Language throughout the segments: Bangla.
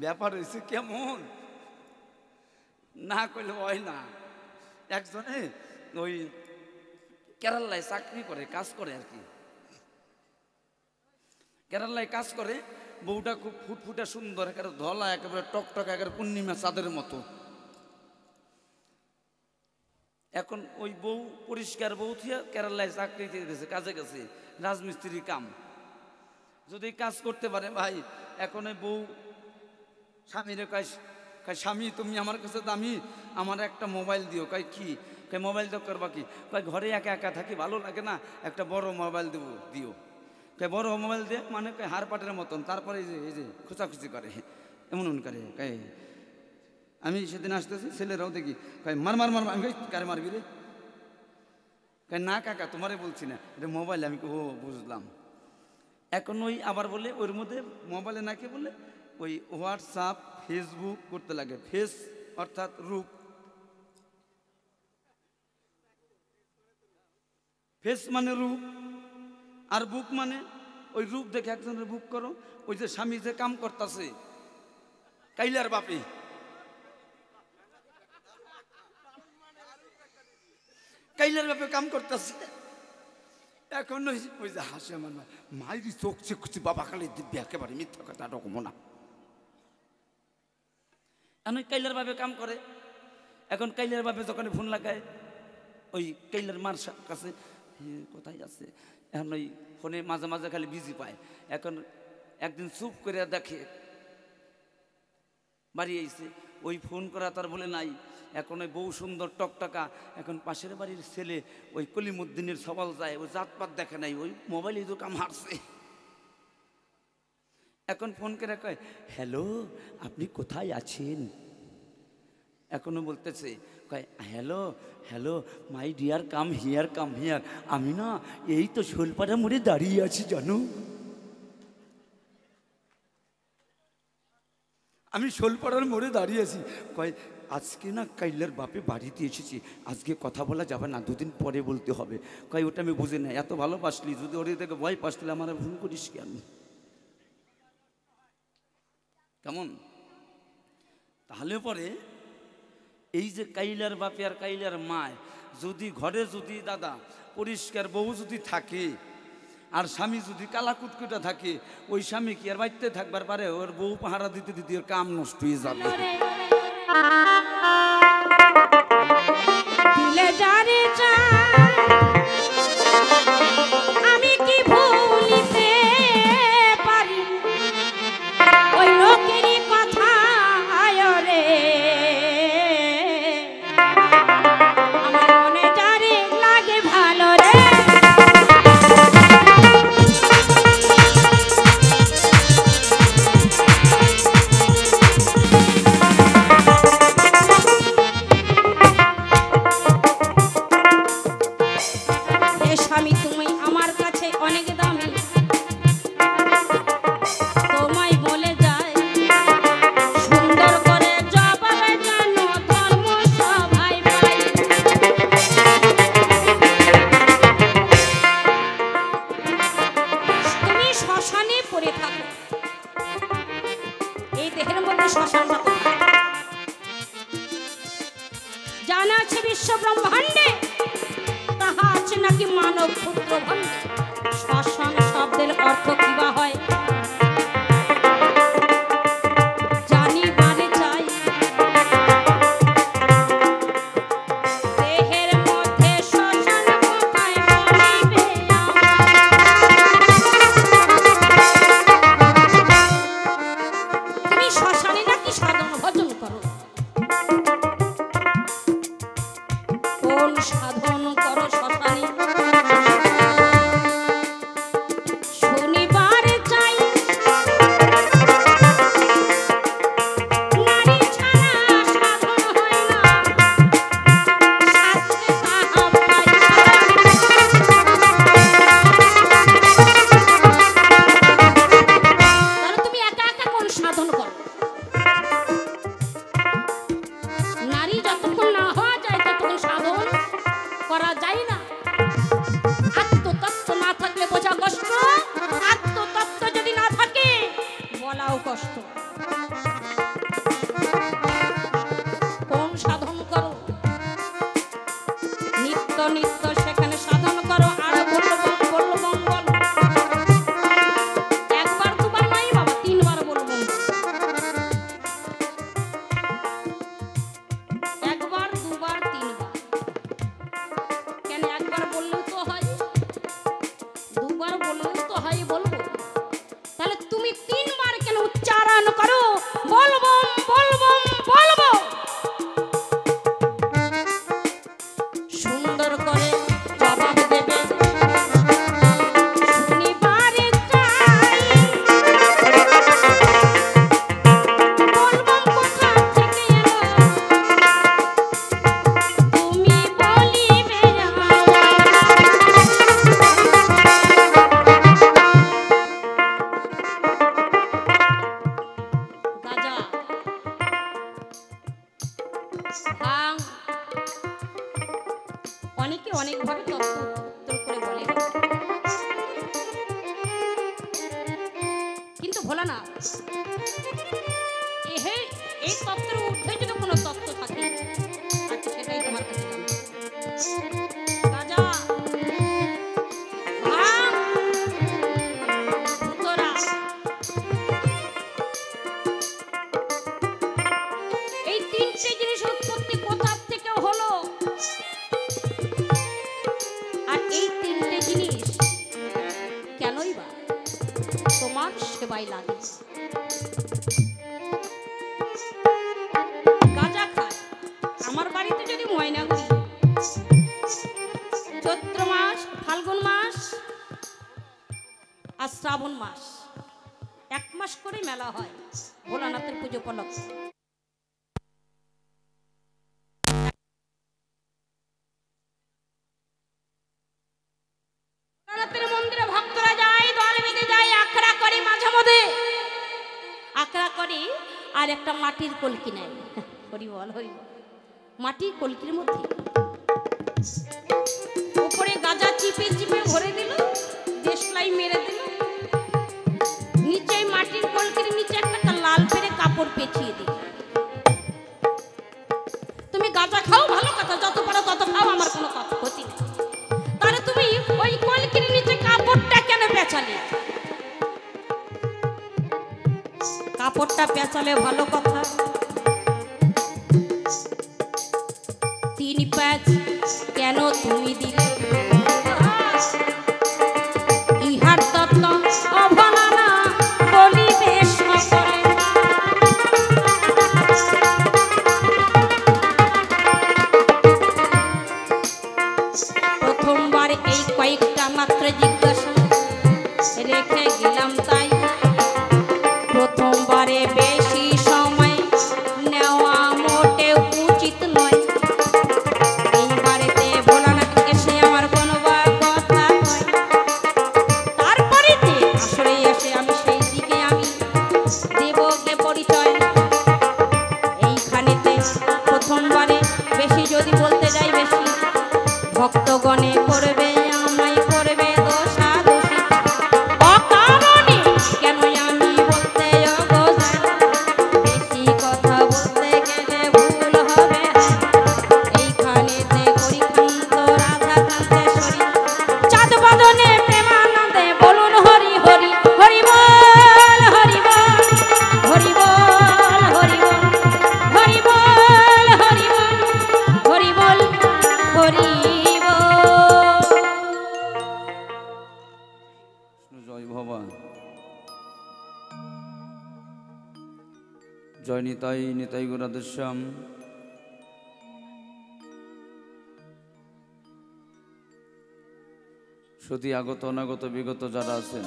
ব্যাপার হয়েছে কেমন না কইলে হয় না। একজনে ওই কেরালায় চাকরি করে, কাজ করে আর কি, কেরালায় কাজ করে। বউটা খুব ফুটফুটে সুন্দর, একেবারে ধলা, একেবারে টকটক, একেবারে পূর্ণিমা চাঁদের মতো। এখন ওই বউ পরিষ্কার বউ থিয়া কেরালায় চাকরি গেছে, কাজে গেছে, রাজমিস্ত্রি কাম। যদি কাজ করতে পারে ভাই, এখন ওই বউ স্বামীরে কয়, স্বামী তুমি আমার কাছে দামি, আমার একটা মোবাইল দিও। কয় কি? কয় মোবাইল তো করবা কি? কয় ঘরে একা একা থাকি, ভালো লাগে না, একটা বড় মোবাইল দেবো, দিও। কয় বড় মোবাইল দিয়ে মানে? কয় হাড় পাটের মতন। তারপরে এই যে খোঁচাখুচি করে, এমন করে। কয় আমি সেদিন আসতেছি, ছেলেরাও দেখি, কয় মার মার মার। আমি কারে মারবি রে? কয় না কাকা তোমারে বলছি না, এটা মোবাইল। আমি ও বুঝলাম। এখন ওই আবার বলে ওর মধ্যে মোবাইলে নাকি বলে ওই হোয়াটসঅ্যাপ ফেসবুক করতে লাগে। ফেস অর্থাৎ রূপ, ফেস মানে রূপ, আর বুক মানে ওই রূপ দেখে একজনের বুক করো। ওই যে স্বামী যে কাম করতেছে, কাইলার বাপি, কাইলার বাপে কাম করতেছে। এখন ওই যে হাসে আমার মায়েরই চোখ চেকুচি, বাবা খালি দিব্যি, একেবারে মিথ্যা কথা রকম না। এখন কাইলার বাপে কাম করে। এখন কাইলার বাপে যখন ফোন লাগায় ওই কাইলার মার কাছে, কোথায় আছে, এখন ওই ফোনে মাঝে মাঝে খালি বিজি পায়। এখন একদিন চুপ করে দেখে বাড়ি আইছে, ওই ফোন করা তার বলে নাই। এখন ওই বউ সুন্দর টকটকা, এখন পাশের বাড়ির ছেলে ওই কলিমুদ্দিনের সবাল যায়, ওই জাতপাত দেখে নাই, ওই মোবাইলে তো কাম হারছে। এখন ফোন করে কয়, হ্যালো আপনি কোথায় আছেন? এখনো বলতেছে, কয় hello hello my dear come here, come here. আমি না এই তো শোলপাড়া মোড়ে দাঁড়িয়ে আছি জানো, আমি শোলপাড়ার মোড়ে দাঁড়িয়ে আছি। কয় আজকে না কাইলার বাপে বাড়িতে এসেছি, আজকে কথা বলা যাবে না, দুদিন পরে বলতে হবে। কয় ওটা আমি বুঝি না, এত ভালোবাসলি, যদি ওর থেকে ভয় পাসলে আমার ভুল করিস কেন? কেমন? তাহলে পরে এই যে কাইলার বাপে আর কাইলার মায় যদি ঘরে যদি দাদা পরিষ্কার বউ যদি থাকে, আর স্বামী যদি কালা কুটকুটা থাকে, ওই স্বামী কি আর বাড়িতে থাকবার পারে? ওর বউ পাহারা দিতে দিতে ওর কাম নষ্ট হয়ে যাবে। আমি কি ভুলিতে পারি ওই লোকেরই কথা রে, আমার মনে যারে লাগে ভালো রে। স্বামী তুমি আমার কাছে অনেক দামি, তোমায় বলে যায় সুন্দর করে জবাবে জানো ধর্ম সবাই পাই। তুমি শ্মশানে পড়ে থাকো, এই দেহের মধ্যে শ্মশানটা কোথায়? জানা আছে বিশ্ব ব্রহ্মাণ্ডে, তাহা আছে নাকি মানব পুত্র ভাণ্ডে। শ্মশান শব্দের অর্থ কি বা হয় জানিবারে চাই। দেহের মধ্যে শ্মশান কোথায় বলিবে তুমি শ্মশানে নাকি সাধন ভজন করো? কোন সাধন করো শ্মশানে? শনিবার চাই নারী ছাড়া সাধন হয় না, শাস্ত্রে তাহা পাই। তাহলে তুমি একা একা কোন সাধন করো? অনেকভাবে তত্ত্ব উত্তর করে বলে, কিন্তু ভোলানাথ এহে এই তত্ত্বের ঊর্ধ্বে যদি কোনো তত্ত্ব থাকে, আচ্ছা সেটাই তোমার কাছে জানতে হবে। রাজা ভাঙ, ভূতরা, এই তিনটে জিনিস উৎপত্তি কোথার থেকে হলো, আর এই তিনটে জিনিস কেনই বা তোমার সেবায় লাগে? গাঁজা খায় আমার বাড়িতে যদি ময়নাগুড়ি, চৈত্র মাস, ফাল্গুন মাস আর শ্রাবণ মাস, 1 মাস করে মেলা হয় ভোলানাথের পুজো উপলক্ষে। ভোলানাথের মন্দিরে ভক্তরা যায়, দল বেঁধে যায়, আখড়া করে, মাঝে মধ্যে আখড়া করে, আর একটা মাটির কলকি নেয়। হরি বল, হরি বল। মাটির কলকির মধ্যে উপরে গাঁজা চিপে চিপে ভরে দিল, দেশলাই মেরে দিল, নিচে মাটির কলকির নিচে একটা লাল পেরে কাপড় পেঁচিয়ে দিল। তুমি গাঁজা খাও ভালো কথা, যত পারো তত খাও, আমার কোনো কথা ক্ষতি নেই, তাহলে তুমি ওই কলকির নিচে কাপড়টা কেন পেঁচালে? কাপড়টা পেঁচালে ভালো কথা, 3 প্যাচ কেন তুমি দিলে? ইহার তত্ত্ব অবমাননা বলিবে সকলে। প্রথমবার এই কয়েকটা মাত্র জিজ্ঞাসা রেখে গেলাম, তাই প্রথমবারে বেশি সময় নেওয়া মোটেও উচিত নয়। এই বাড়িতে ভোলানাথ এসে আমার কোনো বা কথা নয়, তারপরে আসলে এসে আমি সেই দিকে আমি দেবকে পরিচয়। এইখানেতে প্রথমবারে বেশি যদি বলতে যাই, বেশি ভক্তগণে করবে আমায় করবে দোষাদোষী, অকারণে কেন আমি বলতে অগোছাল, বেশি কথা বলতে গেলে ভুল হবে। এইখানেতে করি কান্ত রাধা কান্তেশ্বরী, চাঁদ বদনে প্রেমানন্দে বলুন হরি হরি, হরি বল হরি বল, হরি বল হরি বল, হরি বল হরি বল, হরি বল হরি বল। জয় ভবা, জয় নিতাই, নিতাই গৌরাধেশ্যাম। সতী আগত অনাগত বিগত যারা আছেন,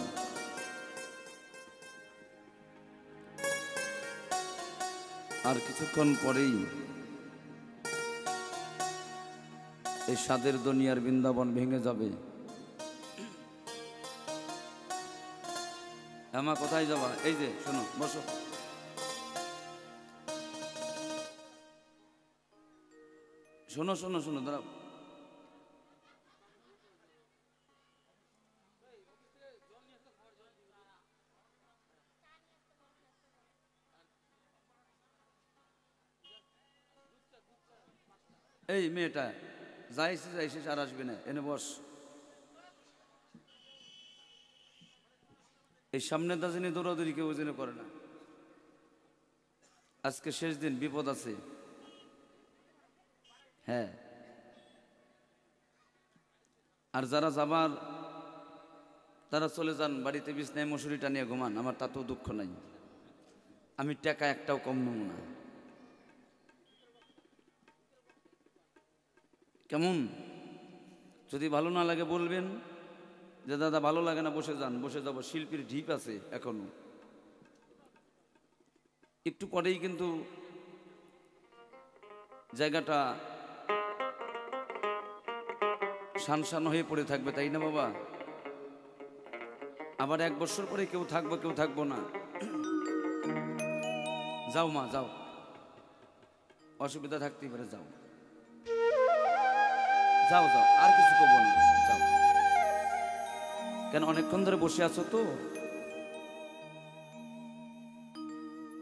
আর কিছুক্ষণ পরেই এই স্বাদের দুনিয়ার বৃন্দাবন ভেঙে যাবে। আমা কোথায় যাবা? এই যে শোনো, বসো। শোনো শোনো শোনো, দাঁড়াও। এই মেয়েটা যাইছে যাইছে, আর আসবে না, এনে বস। এই সামনে দাজিনী দৌড়াদৌড়ি কেউ যেন করে না, আজকে শেষ দিন, বিপদ আছে। হ্যাঁ, আর যারা যাবার তারা চলে যান বাড়িতে, বিছনায় মশুরিটা নিয়ে ঘুমান, আমার তাতেও দুঃখ নাই, আমি টাকা একটাও কম নেব না। কেমন? যদি ভালো না লাগে বলবেন যে দাদা ভালো লাগে না, বসে যান। বসে যাব, শিল্পীর ঢিপ আছে এখনো, একটু পরেই কিন্তু জায়গাটা শানশান হয়ে পড়ে থাকবে, তাই না বাবা? আবার 1 বছর পরে কেউ থাকবো কেউ থাকবো না। যাও মা যাও, অসুবিধা থাকতেই পারে, যাও যাও যাও, আর কিছু কব না, যাও। কেন অনেকক্ষণ ধরে বসে আছো তো?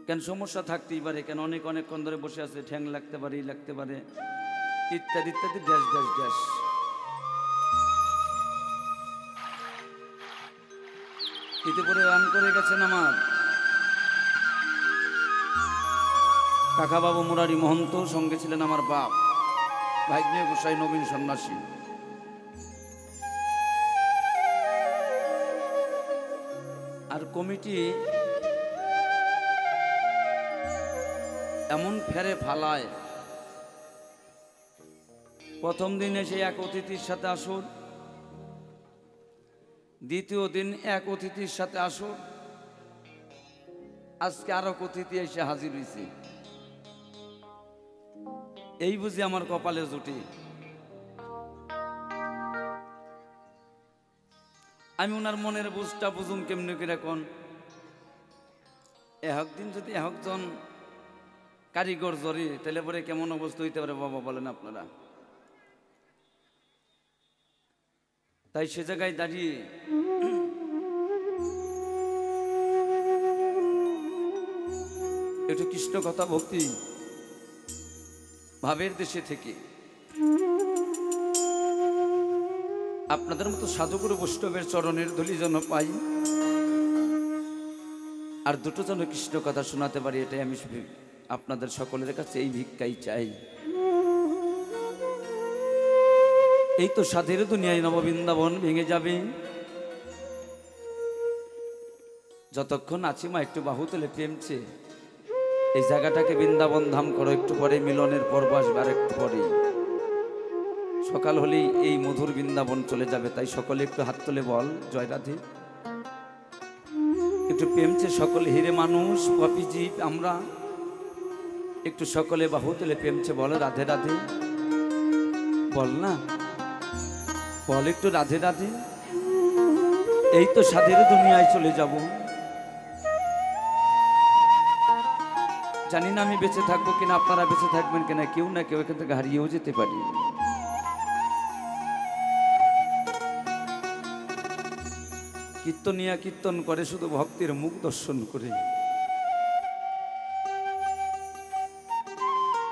কেন সমস্যা থাকতেই পারে, কেন অনেকক্ষণ ধরে বসে আছে, ঠ্যাং লাগতে পারে, লাগতে পারে, ইত্যাদি ইত্যাদি, ড্যাশ ড্যাশ ড্যাশ। এতে করে রান করে গেছেন আমার কাকা বাবু মুরারি মহন্ত, সঙ্গে ছিলেন আমার বাপ ভাগ্নে গোসাই নবীন সন্ন্যাসী। আর কমিটি এমন ফেরে ফালায়, প্রথম দিন এসে এক অতিথির সাথে আসুন, দ্বিতীয় দিন এক অতিথির সাথে আসুন, আজকে আরো অতিথি এসে হাজির হয়েছে। এই বুঝি আমার কপালে জুটি। আমি ওনার মনের বুঝটা বুঝুম কেমনি করে কোন একদিন যদি একজন কারিগর জরি, তাহলে পরে কেমন অবস্থা হইতে পারে বাবা বলেন আপনারা। তাই সে জায়গায় দাঁড়িয়ে একটু কৃষ্ণ কথা ভক্তি ভাবের দেশে থেকে আপনাদের মতো সাধুগুরু বৈষ্ণবের চরণের ধুলি যেন পাই, আর দুটো যেন কৃষ্ণ কথা শোনাতে পারি, এটাই আমি আপনাদের সকলের কাছে এই ভিক্ষাই চাই। এই তো সাধের দুনিয়ায় নববৃন্দাবন ভেঙে যাবে, যতক্ষণ আছি মা একটু বাহু তুলে প্রেমছে এই জায়গাটাকে বৃন্দাবন ধাম করো। একটু পরে মিলনের পর্ব আসবে, আর একটু পরে সকাল হলেই এই মধুর বৃন্দাবন চলে যাবে। তাই সকলে একটু হাত তুলে বল জয় রাধে। একটু প্রেমছে সকলে, হিরে মানুষ পপিজি আমরা, একটু সকলে বাহু তুলে প্রেমছে বল রাধে রাধে, বল না, বল একটু রাধে রাধে। এই তো সাধের দুনিয়ায় চলে যাব, জানি না আমি বেঁচে থাকবো কিনা, আপনারা বেঁচে থাকবেন কিনা, কেউ না কেউ এখান থেকে হারিয়েও যেতে পারি। কীর্তনিয়া কীর্তন করে শুধু ভক্তির মুখ দর্শন করে,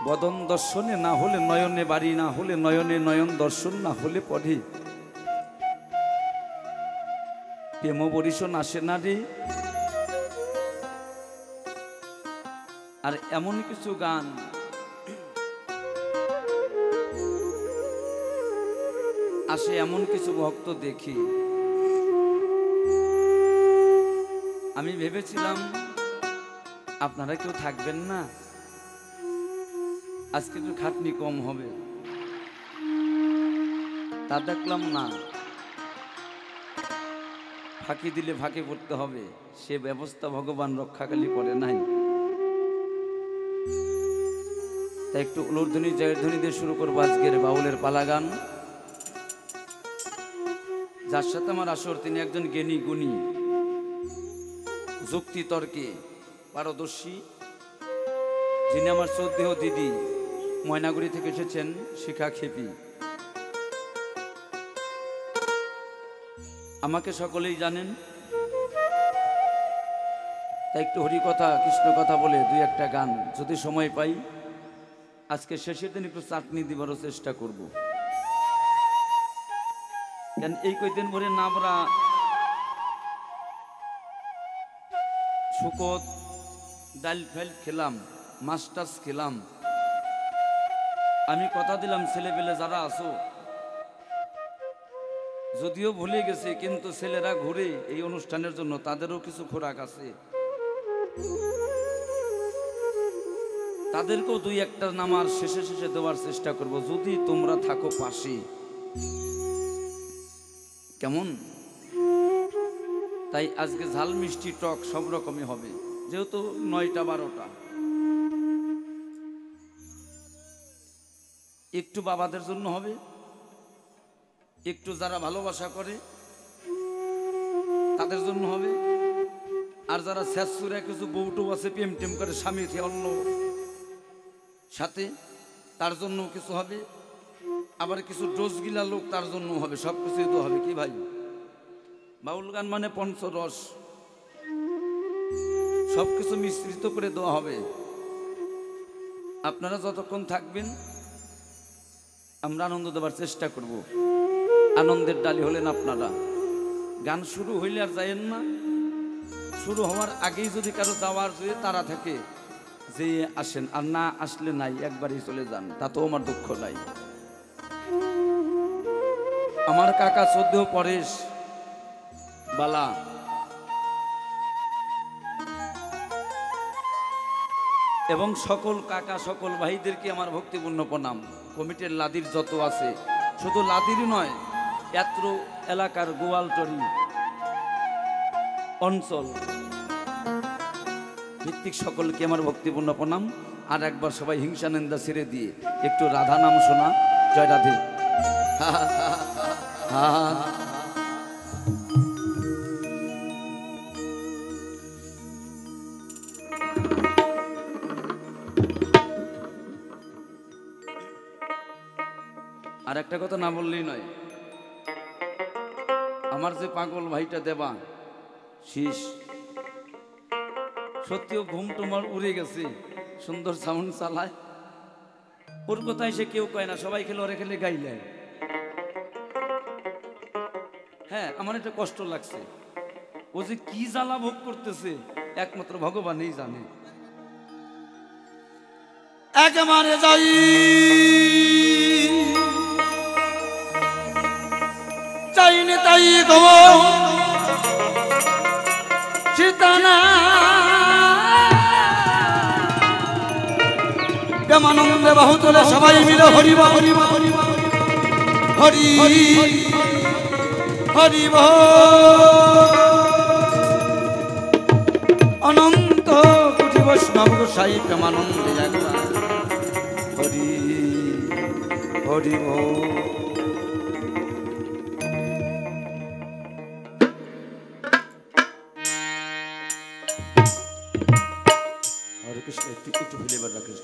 বদন দর্শনে না হলে নয়নে বাড়ি, না হলে নয়নে নয়ন দর্শন না হলে পড়ে প্রেম বরিশন আসে না রে। আর এমন কিছু গান আসে, এমন কিছু ভক্ত দেখি, আমি ভেবেছিলাম আপনারা কেউ থাকবেন না, আজকে একটু খাটনি কম হবে, তা দেখলাম না, ফাঁকি দিলে ফাঁকে পড়তে হবে, সে ব্যবস্থা ভগবান রক্ষাকালী করে নাই। তাই একটু উলুধ্বনি জয়ের ধ্বনি দিয়ে শুরু করবো আজকের বাউলের পালা গান। যার সাথে আমার আসর তিনি একজন জ্ঞানী গুণী, যুক্তি তর্কে পারদর্শী, যিনি আমার শ্রদ্ধেয় দিদি ময়নাগুড়ি থেকে এসেছেন, শিখা খেপি। আমাকে সকলেই জানেন, তাই একটু হরি কথা কৃষ্ণ কথা বলে দুই একটা গান যদি সময় পাই, আজকে শেষের দিন একটু চাটনি দিবারও চেষ্টা করব। কেন এই কয়েকদিন ভরে না আমরা শুকত ডাল ফেল খেলাম, মাছ টাছ খেলাম। আমি কথা দিলাম ছেলেপেলে যারা আছো, যদিও ভুলে গেছে, কিন্তু ছেলেরা ঘুরে এই অনুষ্ঠানের জন্য, তাদেরও কিছু খোরাক আছে, তাদেরকেও দুই একটা নামার শেষে শেষে দেওয়ার চেষ্টা করব, যদি তোমরা থাকো পাশে। কেমন? তাই আজকে ঝাল মিষ্টি টক সব রকমই হবে, যেহেতু 9টা 12টা। একটু বাবাদের জন্য হবে, একটু যারা ভালোবাসা করে তাদের জন্য হবে, আর যারা শেষুরা কিছু বউটু আছে প্রেম টেম করে স্বামী অন্য সাথে, তার জন্য কিছু হবে। আবার কিছু ডোজ গিলা লোক তার জন্য হবে, সব কিছুই তো হবে কি ভাই? বাউল গান মানে পঞ্চরস, সব কিছু মিশ্রিত করে দেওয়া হবে। আপনারা যতক্ষণ থাকবেন আমরা আনন্দ দেওয়ার চেষ্টা করব। আনন্দের ডালি হলেন আপনারা। গান শুরু হইলে আর যাইয়েন না, শুরু হওয়ার আগেই যদি কারো যাওয়ার যদি তারা থাকে যে আসেন, আর না আসলে নাই, একবারই চলে যান, তাতেও আমার দুঃখ নাই। আমার কাকা শ্রদ্ধেয় পরেশ বালা এবং সকল কাকা সকল ভাইদেরকে আমার ভক্তিপূর্ণ প্রণাম। কমিটির লাদির যত আছে, শুধু লাদিরই নয়, এত এলাকার গোয়ালটরি অঞ্চল ভিত্তিক সকলকে আমার ভক্তিপূর্ণ প্রণাম। আর একবার সবাই হিংসা নিন্দা ছেড়ে দিয়ে একটু রাধা নাম শোনা। জয় রাধে। আর একটা কথা না বললেই নয়, আমার যে পাগল ভাইটা দেবা শীষ, সত্যিও ঘুম তোমার উড়ে গেছে, সুন্দর সাউন্ড চালায়। ওর কথাই সে কেউ কয় না, সবাই খেলে ওরে খেলে গাইলে। হ্যাঁ, আমার একটা কষ্ট লাগছে। ও যে কি জ্বালা ভোগ করতেছে একমাত্র ভগবানই জানে। একেবারে যাই চাইনি তাই গো সীতানা প্রেমানন্দে বাহু তোলে সবাই মিলে হরিব হরিব হরিব হরি হরিব অনন্ত কোটি বৈষ্ণব গোসাই প্রেমানন্দে একবার হরি হরিব। হরে কৃষ্ণ। একটু ভুলে এবার রাখিস।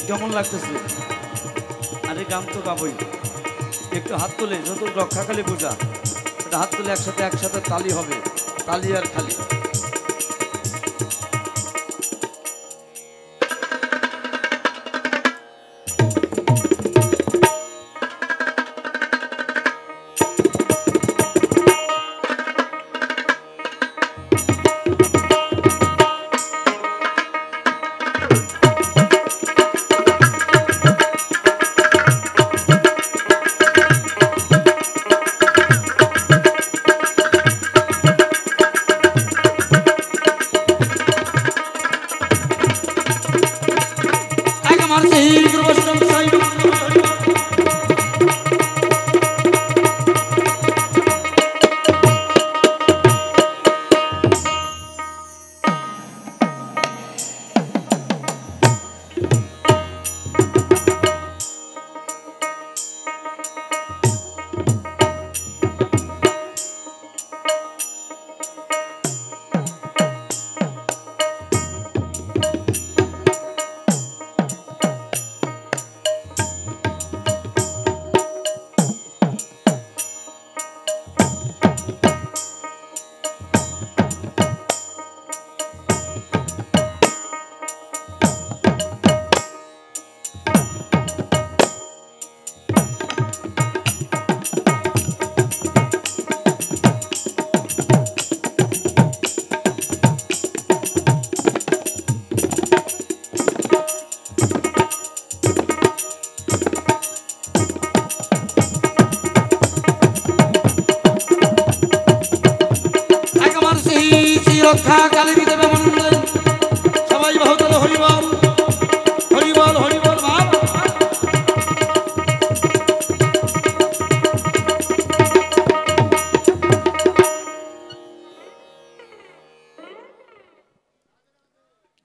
কেমন লাগতেছে? আরে গান তো গাবই, একটু হাত তুলে, যত রক্ষাকালী পূজা, এটা হাত তুলে একসাথে তালি হবে, তালি আর খালি।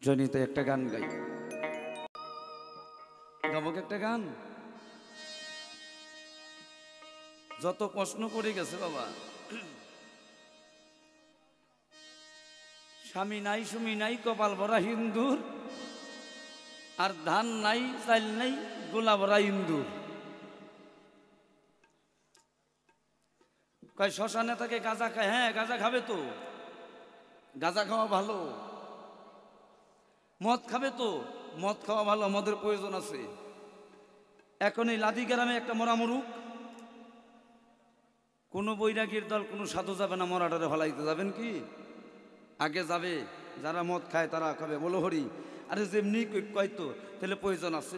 জনিতে একটা গান গাই, গাবো একটা গান। যত প্রশ্ন পড়ে গেছে বাবা, স্বামী নাই সুমি নাই কপাল ভরা হিন্দুর, আর ধান নাই চাল নাই গোলা ভরা ইন্দুর। কয় শ্মশানে থাকে গাঁজা খায়, হ্যাঁ গাঁজা খাবে তো, গাঁজা খাওয়া ভালো। মদ খাবে তো, মদ খাওয়া ভালো, মদের প্রয়োজন আছে। এখন এই লাদি গ্রামে একটা মরা মরুক, কোনো বৈরাগীর দল কোনো সাধু যাবে না মরাটারে ফলাইতে। যাবেন কি? আগে যাবে যারা মদ খায় তারা খাবে, বলো হরি। আরে যেমনি কয়তো তাহলে প্রয়োজন আছে,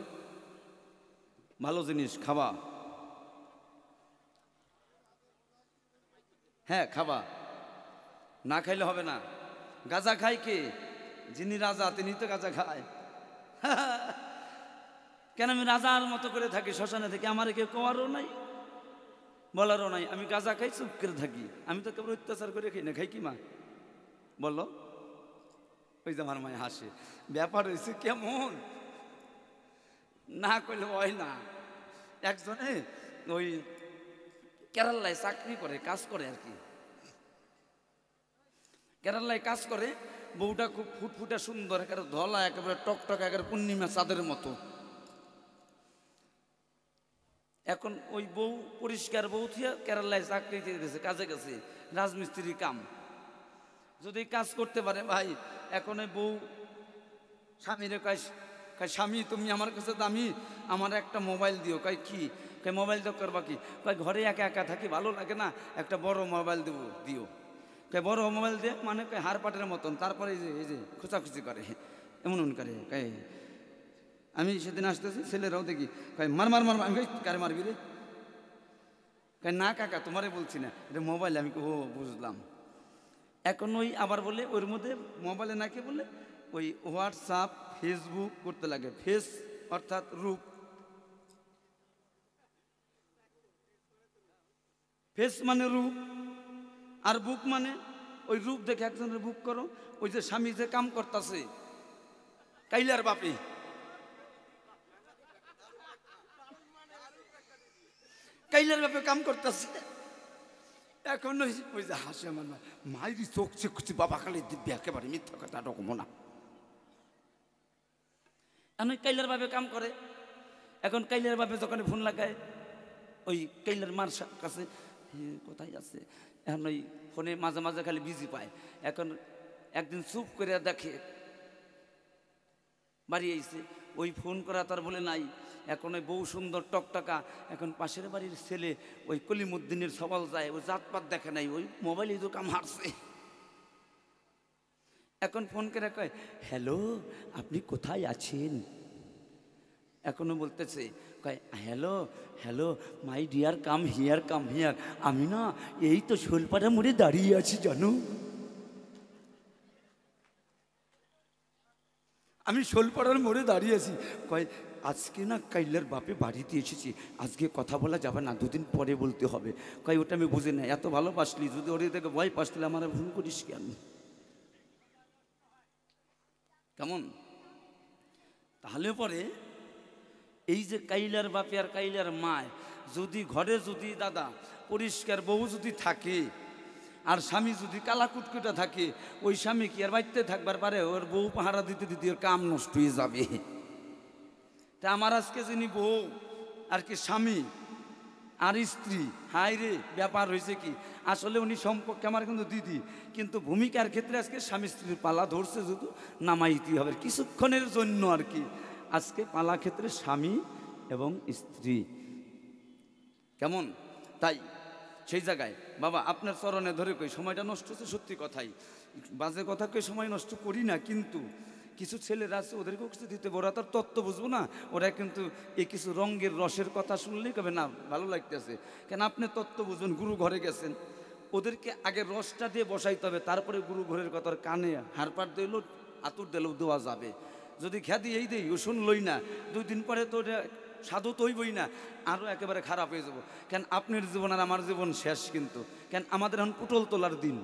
ভালো জিনিস খাবা, হ্যাঁ খাবা, না খাইলে হবে না। গাঁজা খায় কে? যিনি রাজা তিনি তো গাঁজা খায়। কেন আমি রাজার মতো করে থাকি শ্মশানে থেকে, আমার কেউ কোয়ারও নাই বলারও নাই, আমি গাঁজা খাই চুপ করে থাকি। আমি তো কেবল অত্যাচার করে খাই না, খাই কি মা বলো? ওই যে আমার মায় হাসে, ব্যাপার হয়েছে কেমন, না করলে হয় না। একজনে ওই কেরালায় চাকরি করে, কাজ করে আর কি, কেরালায় কাজ করে। বউটা খুব ফুটফুটে সুন্দর, একেবারে ধলা, একেবারে টকটক, একেবারে পূর্ণিমা চাঁদের মতো। এখন ওই বউ পরিষ্কার বউ থিয়া কেরালায় চাকরিতে গেছে, কাজে গেছে, রাজমিস্ত্রির কাম। যদি কাজ করতে পারে ভাই, এখন ওই বউ স্বামীরে কয়, স্বামী তুমি আমার কাছে দামি, আমার একটা মোবাইল দিও। কয় কি? কয় মোবাইল তো করবা কি? কয় ঘরে একা একা থাকি ভালো লাগে না, একটা বড় মোবাইল দেবো, দিও। কয় বড় মোবাইল দিয়ে মানে? কয় হাড় পাটের মতন। তারপরে এই যে খোঁচাখুচি করে, এমন করে। কয় আমি সেদিন আসতেছি, ছেলেরাও দেখি, কয় মার মার মার। আমি কারে মারবি রে? কয় না কাকা তোমারে বলছি না, এটা মোবাইল। আমি ও বুঝলাম। এখন ওই আবার বলে ওর মধ্যে মোবাইলে নাকি বলে ওই হোয়াটসঅ্যাপ ফেসবুক করতে লাগে। ফেস অর্থাৎ রূপ, ফেস মানে রূপ, আর বুক মানে ওই রূপ দেখে একজনের বুক করো। ওই যে স্বামী যে কাম করতেছে, কাইলার বাপি, কাইলার বাপে কাম করতেছে। এখন ওই যে হাসে আমার মায়েরই চোখ চেকুচি, বাবা খালি দিব্যি, একেবারে মিথ্যা কথা রকম না। এখন কাইলার বাপে কাম করে। এখন কাইলার বাপে যখন ফোন লাগায় ওই কাইলার মার কাছে, কোথায় আছে, এখন ওই ফোনে মাঝে মাঝে খালি বিজি পায়। এখন একদিন চুপ করে দেখে বাড়ি আইছে, ওই ফোন করা তার বলে নাই। এখন ওই বউ সুন্দর টকটকা, এখন পাশের বাড়ির ছেলে ওই কলিমুদ্দিনের সবাল যায়, ওই জাতপাত দেখে নাই, ওই মোবাইলে তো কাম হারছে। এখন ফোন করে কয়, হ্যালো আপনি কোথায় আছেন? এখনো বলতেছে, কয় hello hello my dear come here, come here. আমি না এই তো শোলপাড়া মোড়ে দাঁড়িয়ে আছি জানো, আমি শোলপাড়ার মোড়ে দাঁড়িয়ে আছি। কয় আজকে না কাইলার বাপে বাড়িতে এসেছি, আজকে কথা বলা যাবে না, দুদিন পরে বলতে হবে। কয় ওটা আমি বুঝি না, এত ভালোবাসলি, যদি ওরে থেকে ভয় পাসলে আমার ভুল করিস কেন? কেমন? তাহলে পরে এই যে কাইলার বাপে আর কাইলার মায়, যদি ঘরে যদি দাদা পরিষ্কার বউ যদি থাকে, আর স্বামী যদি কালা কুটকুটা থাকে, ওই স্বামী কি আর বাড়িতে থাকবার পারে? ওর বউ পাহারা দিতে দিতে ওর কাম নষ্ট হয়ে যাবে। তা আমার আজকে যিনি বউ আর কি স্বামী আর স্ত্রী, হাই রে ব্যাপার হয়েছে কি, আসলে উনি সম্পর্কে আমার কিন্তু দিদি, কিন্তু ভূমিকার ক্ষেত্রে আজকে স্বামী স্ত্রীর পালা ধরছে, শুধু নামাইতে হবে কিছুক্ষণের জন্য আর কি। আজকে পালা ক্ষেত্রে স্বামী এবং স্ত্রী। কেমন? তাই সেই জায়গায় বাবা আপনার চরণে ধরে কই, সময়টা নষ্ট হচ্ছে সত্যি কথাই, বাজে কথা কই সময় নষ্ট করি না, কিন্তু কিছু ছেলেরা আছে ওদেরকেও কিছু দিতে, ওরা তার তত্ত্ব বুঝবো না, ওরা কিন্তু এই কিছু রঙের রসের কথা শুনলেই কবে না ভালো লাগতেছে। কেন আপনি তত্ত্ব বুঝুন, গুরু ঘরে গেছেন, ওদেরকে আগে রসটা দিয়ে বসাইতে হবে, তারপরে গুরু ঘরের কথার কানে হারপাট দিল আতুর দিলেও দেওয়া যাবে। যদি খ্যাতি এই দেই ও শুনলই না, 2 দিন পরে তো ওটা সাধু তৈবই না, আরও একেবারে খারাপ হয়ে যাব। কেন আপনার জীবন আর আমার জীবন শেষ কিন্তু, কেন আমাদের এখন পুটল তোলার দিন।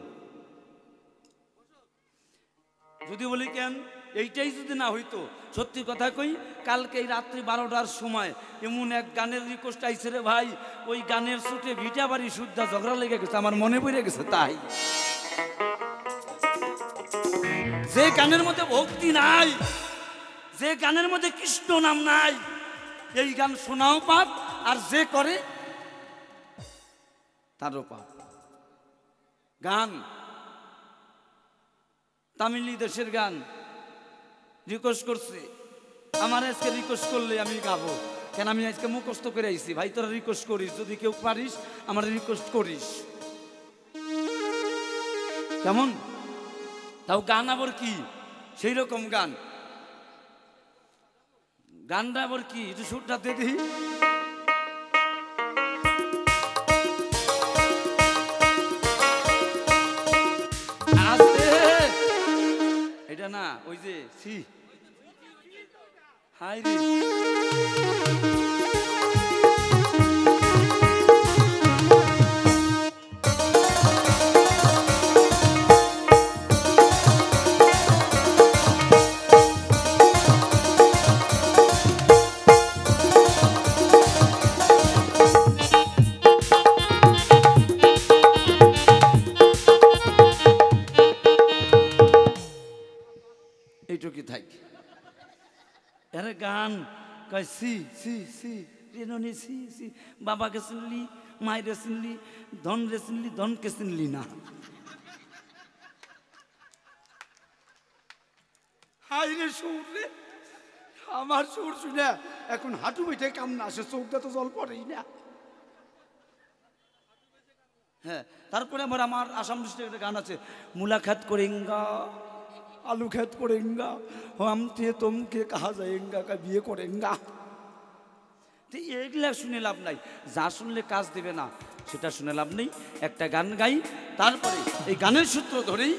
যদি বলি কেন এইটাই যদি না হইতো, সত্যি কথা কই, কালকে এই রাত্রি 12টার সময় এমন এক গানের রিকোয়েস্ট আইছে রে ভাই, ওই গানের ছুটে ভিটা বাড়ি সুদ্ধা ঝগড়া লেগে গেছে, আমার মনে পড়ে গেছে। তাই যে গানের মধ্যে ভক্তি নাই, যে গানের মধ্যে কৃষ্ণ নাম নাই, এই গান শোনাও পাপ, আর যে করে তারও পাপ। গান তামিলি দেশের গান রিকোয়েস্ট করছে, আমার আজকে রিকোয়েস্ট করলে আমি গাবো, কেন আমি আজকে মুখস্থ করে আইছি। ভাই তোরা রিকোয়েস্ট করিস, যদি কেউ পারিস আমার রিকোয়েস্ট করিস, কেমন? তাও গান আবার কি সেই রকম গান, গানটা আবার কি একটু সুরটা দিয়ে দিই। এটা না, ওই যে সি হাই রে, এইটুকি থাক। আরে গান কয় সি সি সি রেননি সি সি, বাবাকে চিনলি, মায়েরে চিনলি, ধন রে চিনলি, ধনকে চিনলি না। হাই রে সুর রে, আমার সুর শুনে এখন হাঁটু বেটে কান্না আসে, চোখটা তো জল পড়েই না। হ্যাঁ, তারপরে আমার আসাম ডিস্ট্রিক্টের একটা গান আছে, মুলাকাত করেঙ্গা, आलू खेत करेंगा, हम थे तुम के कहा जाएगा, का বিয়ে করেঙ্গা। তো এইগুলা শুনে লাভ নাই, যা শুনলে কাজ দেবে না সেটা শুনে লাভ নেই। একটা গান গাই, তারপরে এই গানের সূত্র ধরেই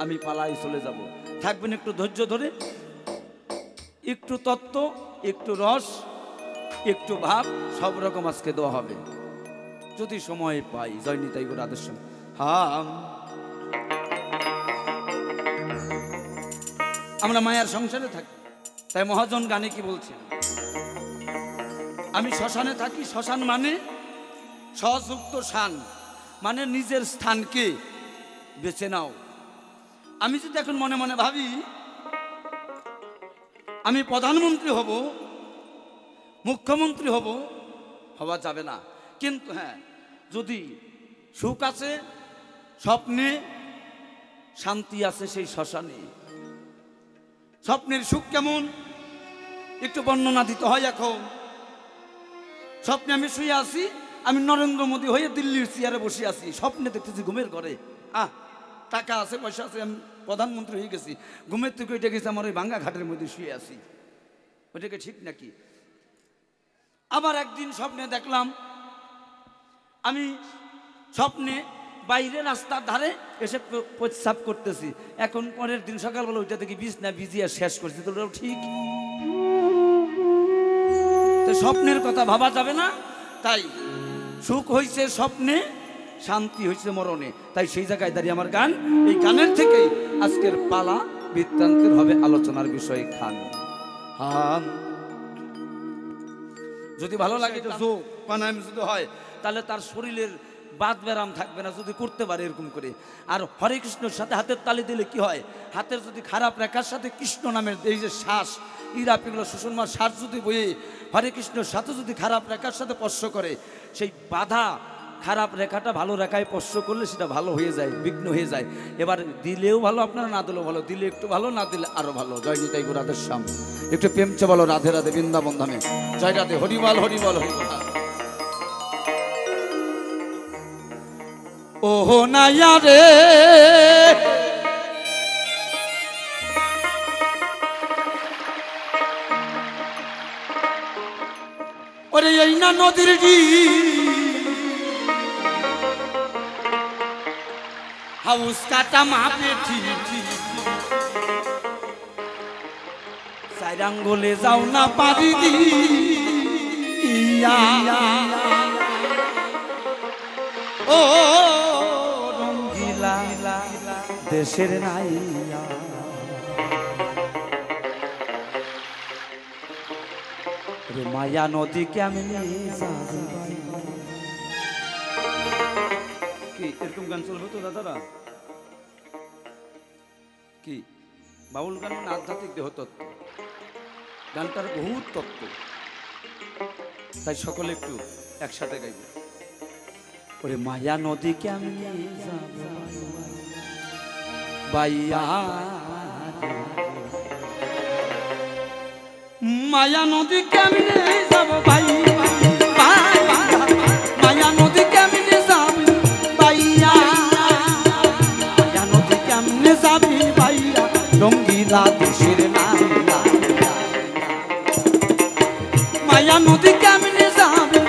আমি পালাই চলে যাব। থাকবেন একটু ধৈর্য ধরে, একটু তত্ত্ব, একটু রস, একটু ভাব, সব রকম আজকে দেওয়া হবে যদি সময় পাই। জয় নিতাই গো রাধের সঙ্গে। হ্যাঁ, আমরা মায়ার সংসারে থাকি, তাই মহাজন গানে কি বলছেন, আমি শ্মশানে থাকি। শ্মশান মানে সযুক্ত শান, মানে নিজের স্থানকে বেছে নাও। আমি যদি এখন মনে মনে ভাবি আমি প্রধানমন্ত্রী হব, মুখ্যমন্ত্রী হব, হওয়া যাবে না। কিন্তু হ্যাঁ, যদি সুখ আছে স্বপ্নে, শান্তি আছে সেই শ্মশানে। স্বপ্নের সুখ কেমন একটু বর্ণনা দিতে হয়। এখন স্বপ্নে আমি শুয়ে আছি, আমি নরেন্দ্র মোদী হয়ে দিল্লির চেয়ারে বসে আছি, স্বপ্নে দেখতেছি ঘুমের ঘরে টাকা আছে, পয়সা আছে, আমি প্রধানমন্ত্রী হয়ে গেছি। ঘুমের থেকে ওইটা গেছি আমার ওই ভাঙ্গা ঘাটের মধ্যে শুয়ে আছি, ওইটাকে ঠিক নাকি? আবার একদিন স্বপ্নে দেখলাম আমি স্বপ্নে বাইরে রাস্তার ধারে এসে প্রস্রাব করতেছি। এখন পরের দিন সকালবেলা ওইটা থেকে বিছনা ভিজিয়ে শেষ করছি, তো ওটাও ঠিক। তো স্বপ্নের কথা ভাবা যাবে না, তাই সুখ হইছে স্বপ্নে, শান্তি হইছে মরণে। তাই সেই জায়গায় দাঁড়িয়ে আমার গান, এই গানের থেকেই আজকের পালা বৃত্তান্তের হবে আলোচনার বিষয়। খান হান যদি ভালো লাগে তো যোগ প্রাণায়াম যদি হয়, তাহলে তার শরীরের বাদ ব্যারাম থাকবে না, যদি করতে পারে এরকম করে। আর হরে কৃষ্ণর সাথে হাতের তালি দিলে কি হয়, হাতের যদি খারাপ রেখার সাথে কৃষ্ণ নামের এই যে শ্বাস, ইরাপিগুলো সুষমা শ্বাস যদি বয়ে হরে কৃষ্ণর সাথে যদি খারাপ রেখার সাথে স্পর্শ করে, সেই বাধা খারাপ রেখাটা ভালো রেখায় স্পর্শ করলে সেটা ভালো হয়ে যায়, বিঘ্ন হয়ে যায়। এবার দিলেও ভালো, আপনারা না দিলেও ভালো, দিলে একটু ভালো, না দিলে আরো ভালো। জয় নিতাই গো রাধের শ্যাম। একটু প্রেমচে বলো রাধে রাধে বৃন্দাবন ধামে। জয় রাধে, হরিবল হরিবল হরিবল। ওহো নাইয়া রে ওরে এই না নদীর হাউস কাটা মাপে সাইরাঙ্গলে যাও না পারি দিয়া ও রঙ্গিলা দেশের নাইয়া রে মায়া নদী কেমনে যাবে কি এরকম গান চলবে তো দাদারা কি বাউল গান মানে আধ্যাত্মিক দেহতত্ত্ব গানটার বহুত তত্ত্ব তাই সকলে একটু একসাথে গাইব ওরে মায়া নদী কেমনে যাবে বাইয়া মায়া নদী কেমনে যাব ভাই মায়া নদী কেমনে যাবি ভাইয়া মায়া নদী কেমনে যাবি ভাইয়া রঙ্গিলা দেশের নাইয়া মায়া নদী কেমনে যাবি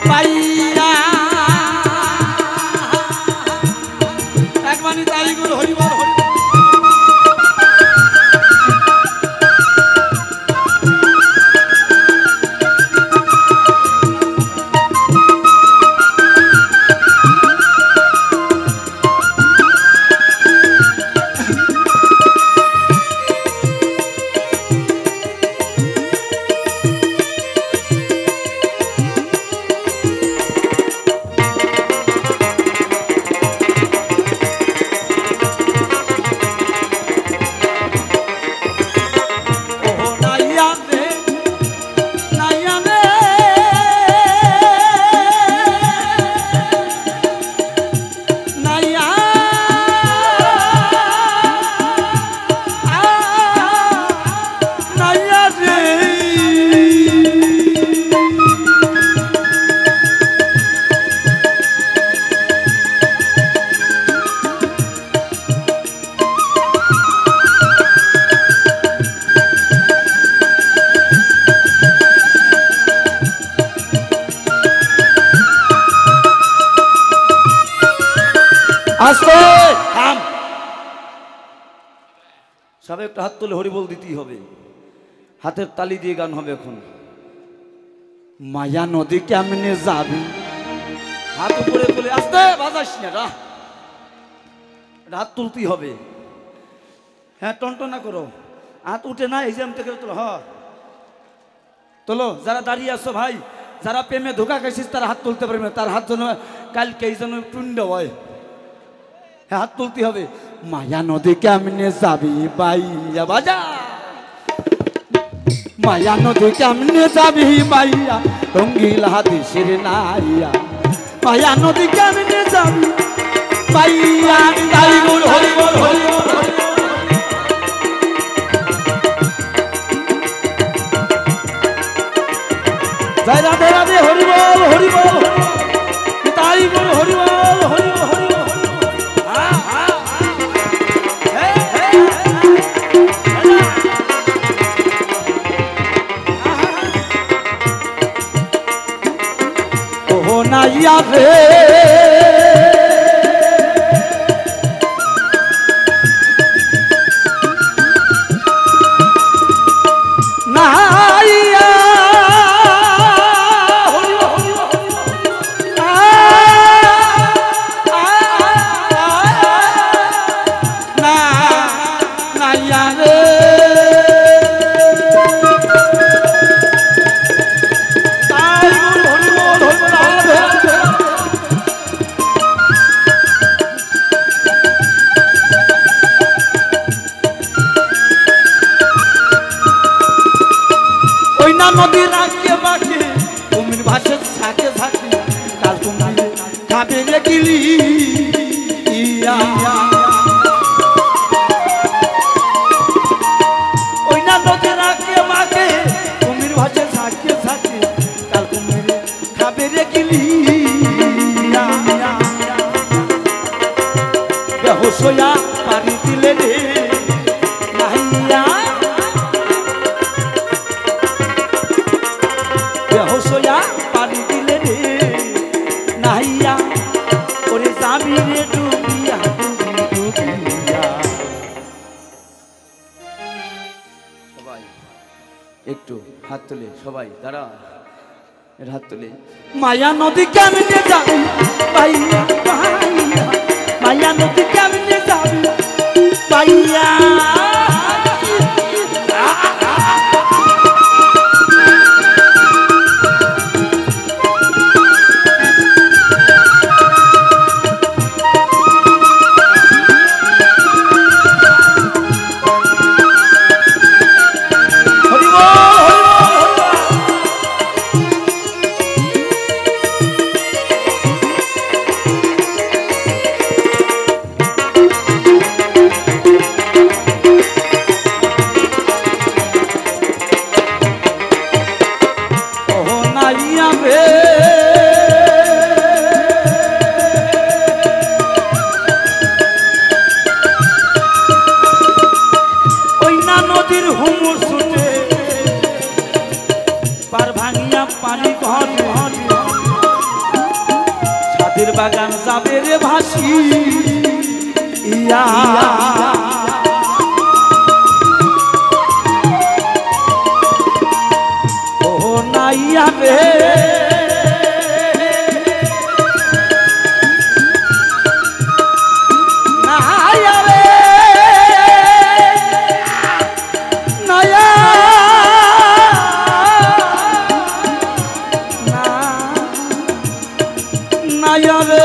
ভাইয়া একবারই তাই বল হরিবল আস্তে থাম সবাই একটা হাত তুলে হরি বল দিতেই হবে হাতের তালি দিয়ে গান হবে এখন মায়া নদী কেমনে যাবি হাত উপরে তুলে আস্তে বাজাস না হাত তুলতেই হবে হ্যাঁ টনটনা করো হাত উঠে না এই যে থেকে তোলো হ্যাঁ তোলো যারা দাঁড়িয়ে আছো ভাই যারা প্রেমে ধোকা খাইছিস তারা হাত তুলতে পারবে না তার হাত যেন কালকে এই যেন টুন্ড হয় হাত তুলতে হবে মায়া নদী কেমনে যাবি বাইয়া বাজা মায়া নদী কেমনে যাবি বাইয়া রঙ্গিলা দেশের নাইয়া মায়া নদী কেমনে যাবি বাইয়া হরি বল হরি বল হরি বল জয় রাধে রাধে হরি বল হরি বল তাই বল হরি বল হরি বল হরি বল নাইয়া রে নাইয়া নাইয়া রে নদীর আগে বাকি কুমির ভাসে থাকে থাকে কাল তুমি খাবে গেলি ওই না নদীর আগে বাকি কুমির ভাসে থাকে থাকে কাল তুমি খাবে গেলি বেহুশয়া পানি দিলে রে নাইয়া বেহুশয়া পানি দিলে রে নাইয়া ওরে যাবি রে ডুবিয়া ডুবিয়া সবাই একটু হাত তুলে সবাই দাঁড়া এর হাত তুলে মায়া নদী কেমনে যাবি ভাইয়া ভাইয়া মায়া নদী কেমনে যাবি ভাইয়া যাবে রে ভাসি ইয়া ও নাইয়া রে নাইয়া রে নাইয়া নাইয়া রে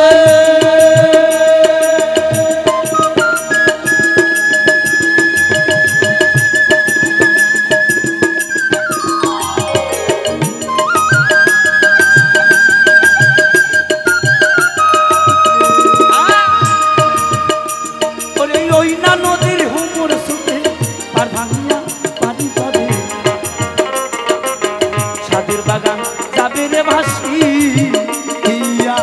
বাগান যাবে রে ভাসি ইয়া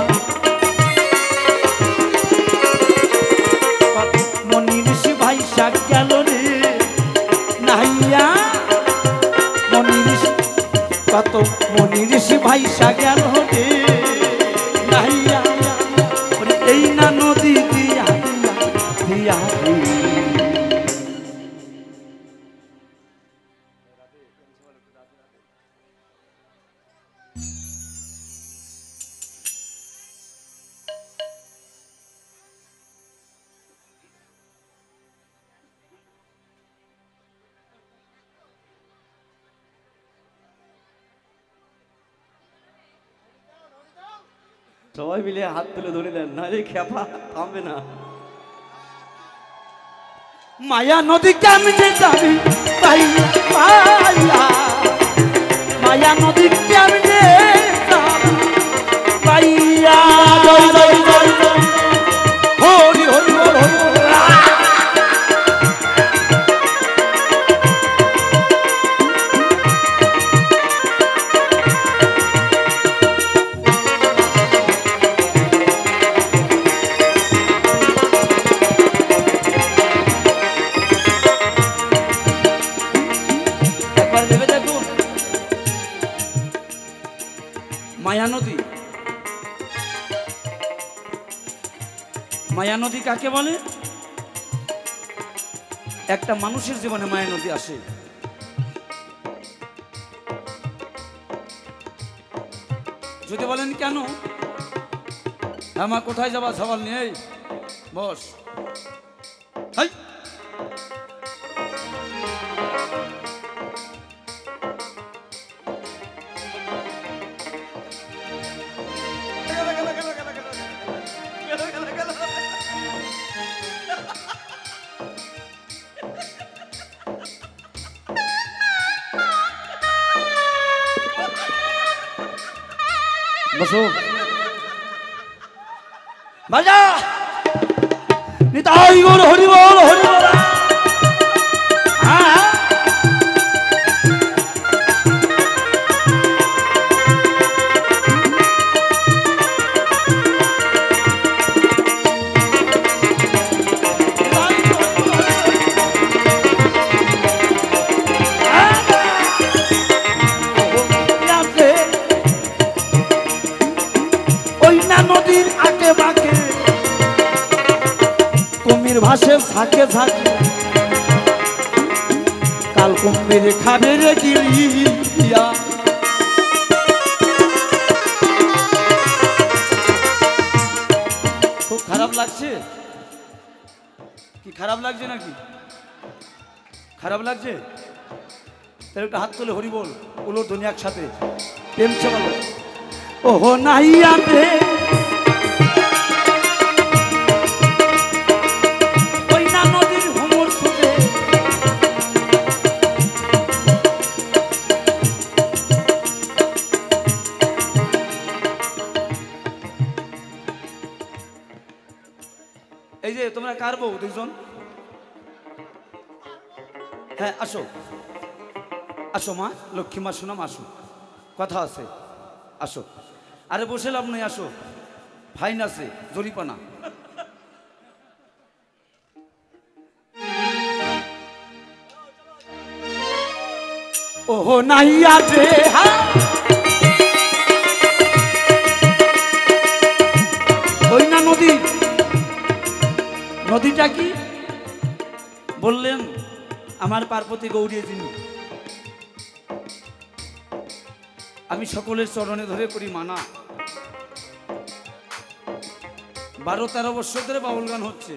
মনির ভাই শাক গেল রে নাইয়া মনির কত মনির ভাই শাক গেল রে নাইয়া এই না নদী দিয়া দিয়া দিয়া সবাই মিলে হাত তুলে ধরে দেন, নাহলে খেপা থামবে না। মায়া নদী কেমনে যাবি পাইয়া মায়া নদী কেমনে যাবি পাইয়া হরি হরি হরি মায়া নদী মায়া নদী কাকে বলে? একটা মানুষের জীবনে মায়া নদী আসে। যদি বলেন কেন, আমার কোথায় যাবা সওয়াল নেই, বস হাই বসো বাজা নিতাই গৌর হরি বল হরি বল। নদীর আকে বাকে কুমির ভাসে থাকে থাকে কাল কুমির খাবে রে গিলিয়া। খুব খারাপ লাগছে কি? খারাপ লাগছে নাকি? খারাপ লাগছে? তাহলে একটা হাত তুলে হরি বল উলো ধ্বনি একসাথে প্রেম ছে বলো ওহো নাইয়া রে ওই না নদীর হুমুর সুতে এই যে তোমরা কার বউ দুইজন? হ্যাঁ আসো আসো মা, লক্ষ্মী মা শোনাম, আসো কথা আছে, আসো। আরে বসে লাভ নেই, আসো, ফাইন আছে, জরিপানা। ওহো নাইয়া রে ওই না নদী রশিটা কি বললেন? আমার পার্বতী গৌরী যিনি, আমি সকলের চরণে ধরে করি মানা। 12-13 বছর ধরে বাউল গান হচ্ছে,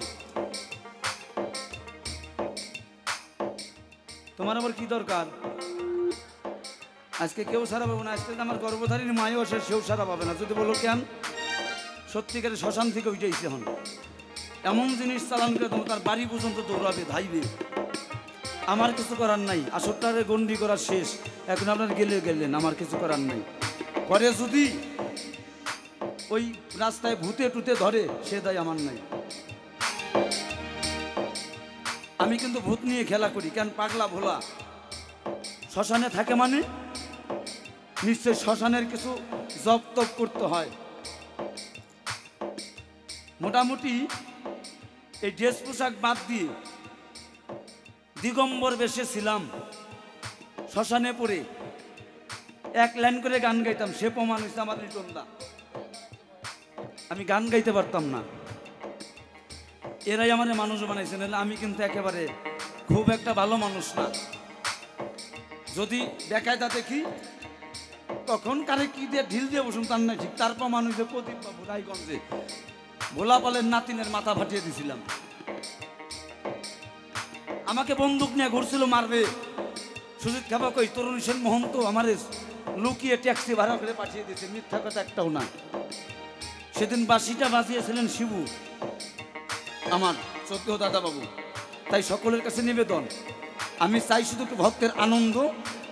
তোমার আবার কি দরকার? আজকে কেউ সারা পাবো না। আজকে আমার গর্ভধারিণী মায়ও আসে, সেও সারা পাবে না। যদি বলো কেন, সত্যিকারের শ্মশান থেকে উঠেছে হন, এমন জিনিস চালান করে তোমার তার বাড়ি পর্যন্ত দৌড়াবে, ধাইবে। আমার কিছু করার নাই, আসরটারে গন্ডি করা শেষ। এখন আপনার গেলেন, আমার কিছু করার নাই। করে যদি ওই রাস্তায় ভূতে টুতে ধরে, সে দায় আমার নাই। আমি কিন্তু ভূত নিয়ে খেলা করি, কেন পাগলা ভোলা শ্মশানে থাকে মানে নিশ্চয় শ্মশানের কিছু জপ তপ করতে হয়। মোটামুটি এই ড্রেস পোশাক বাদ দিয়ে দিগম্বর বেশে ছিলাম, শ্মশানে পড়ে 1 লাইন করে গান গাইতাম। সে প্রমাণ হয়েছে আমার লিটনদা, আমি গান গাইতে পারতাম না, এরাই আমার মানুষ বানাইছে। নাহলে আমি কিন্তু একেবারে খুব একটা ভালো মানুষ না। যদি বেকায়দা দেখি তখন কারে কি দিয়ে ঢিল দিয়ে বসুন তার নাই ঠিক। তার প্রমাণ হয়েছে প্রদীপ বাবু রায়গঞ্জে ভোলাপালের নাতিনের মাথা ফাটিয়ে দিছিলাম। আমাকে বন্দুক নিয়ে ঘুরছিল মারবে, সুজিত খাবা কই তরুণ সেন মহন্ত আমার লুকিয়ে ট্যাক্সি ভাড়া করে পাঠিয়ে দিয়েছে, মিথ্যা কথা একটাও না। সেদিন বাঁশিটা বাজিয়েছিলেন শিবু আমার সত্য দাদা বাবু। তাই সকলের কাছে নিবেদন, আমি চাই শুধু একটু ভক্তের আনন্দ,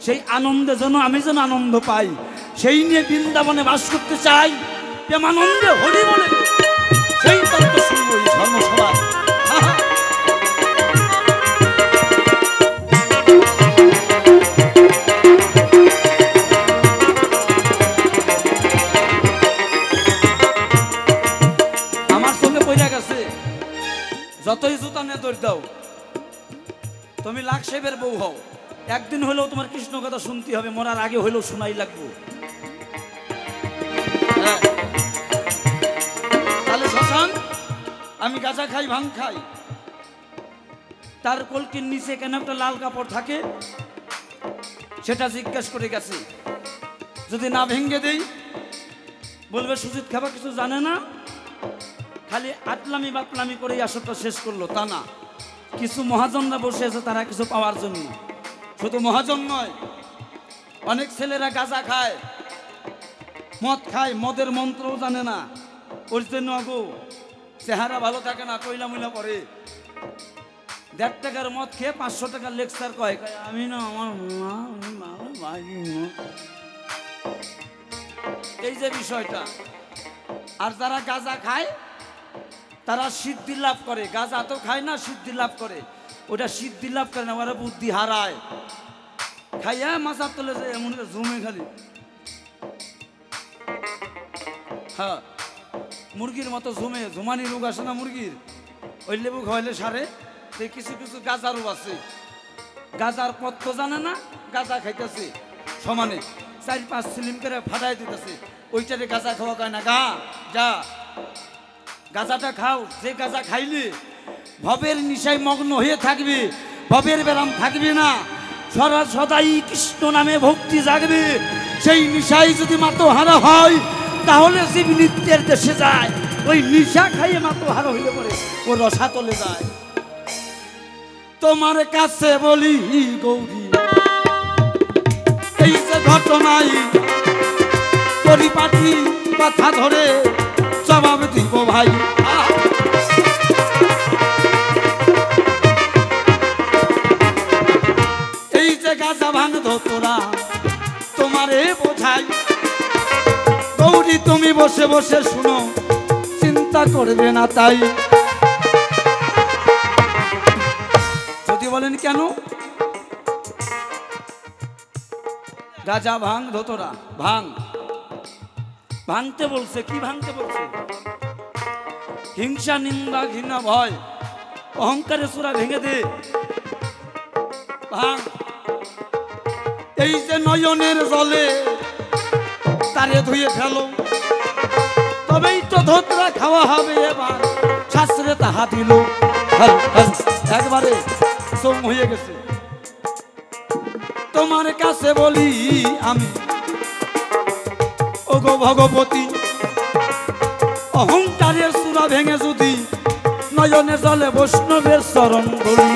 সেই আনন্দে যেন আমি যেন আনন্দ পাই, সেই নিয়ে বৃন্দাবনে বাস করতে চাই। প্রেমানন্দে হরি বলে সেই তত্ত্ব শুনবো এই ধর্মসভায়। আমার সঙ্গে পয়সা গেছে, যতই জুতা নিয়ে দৌড় দাও, তুমি লাখ সাহেবের বউ হও, একদিন হলেও তোমার কৃষ্ণ কথা শুনতে হবে, মরার আগে হলেও শোনাই লাগবো। তাহলে শ্মশান, আমি গাঁজা খাই, ভাং খাই, তার কলকির নিচে কেন একটা লাল কাপড় থাকে সেটা জিজ্ঞেস করে গেছে। যদি না ভেঙ্গে দেই বলবে সুজিত খাবা কিছু জানে না, খালি আটলামি বাটলামি করে আসরটা শেষ করলো। তা না, কিছু মহাজনরা বসে আছে তারা কিছু পাওয়ার জন্য। শুধু মহাজন নয়, অনেক ছেলেরা গাঁজা খায়, মদ খায়, মদের মন্ত্রও জানে না, ওর জন্য আগো চেহারা ভালো থাকে না, কইলা মইলা পরে। 1.5 টাকার মদ খেয়ে 500 টাকার লেকচার কয়, আমি না আমার এই যে বিষয়টা। আর যারা গাঁজা খায় তারা সিদ্ধি লাভ করে, গাঁজা তো খায় না, সিদ্ধি লাভ করে। ওটা সিদ্ধি লাভ করে না, ওরা বুদ্ধি হারায়। খাইয়া মাথার তলে যে এমন জমে খালি, হ্যাঁ মুরগির মতো জমে, জমানি রোগ আসে না মুরগির, ওই লেবু খাওয়াইলে সারে। কিছু কিছু গাঁজারও আছে, গাঁজার পথ তো জানে না, গাঁজা খাইতেছে সমানে 4-5 সিলিম করে ফাটাই দিতেছে, ওইটারে গাঁজা খাওয়া কয় না। গা যা গাঁজাটা খাও, যে গাঁজা খাইলে ভবের নিশায় মগ্ন হয়ে থাকবে, ভবের ব্যারাম থাকবে না, সদাই কৃষ্ণ নামে ভক্তি জাগবে। সেই নিশায় যদি মাতোহারা হয় তাহলে জীব নিত্যের দেশে যায়। ওই নিশা খাইয়ে মাতোহারা হইলে পরে ও রসাতলে যায়। তোমার কাছে বলি গৌরী, এই যে ঘটনাই পরিপাটি কথা ধরে জবাব দিব ভাই। এই যে গাঁজা ভাঙ ধতরা তোমারে বোঝাই, গৌরী তুমি বসে বসে শুনো, চিন্তা করবে না তাই। যদি বলেন কেন, গাঁজা ভাঙ ধতরা, ভাঙ ভাঙতে বলছে, কি ভাঙতে বলছে? হিংসা নিন্দা ঘৃণা ভয় অহংকারে চূড়া ভেঙে দে, ভাঙ। এই যে নয়নের জলে তারে ধুয়ে ফেলো, তবেই তো ধোতরা খাওয়া হবে। এবার শাস্ত্রে তাহা দিল। হ্যাল হ্যাল একবারে সোম হয়ে গেছে। তোমার কাছে বলি আমি ওগো ভগবতী, অহংকারের চূড়া ভেঙে যদি নয়নে জলে বৈষ্ণবের চরণ ধরি।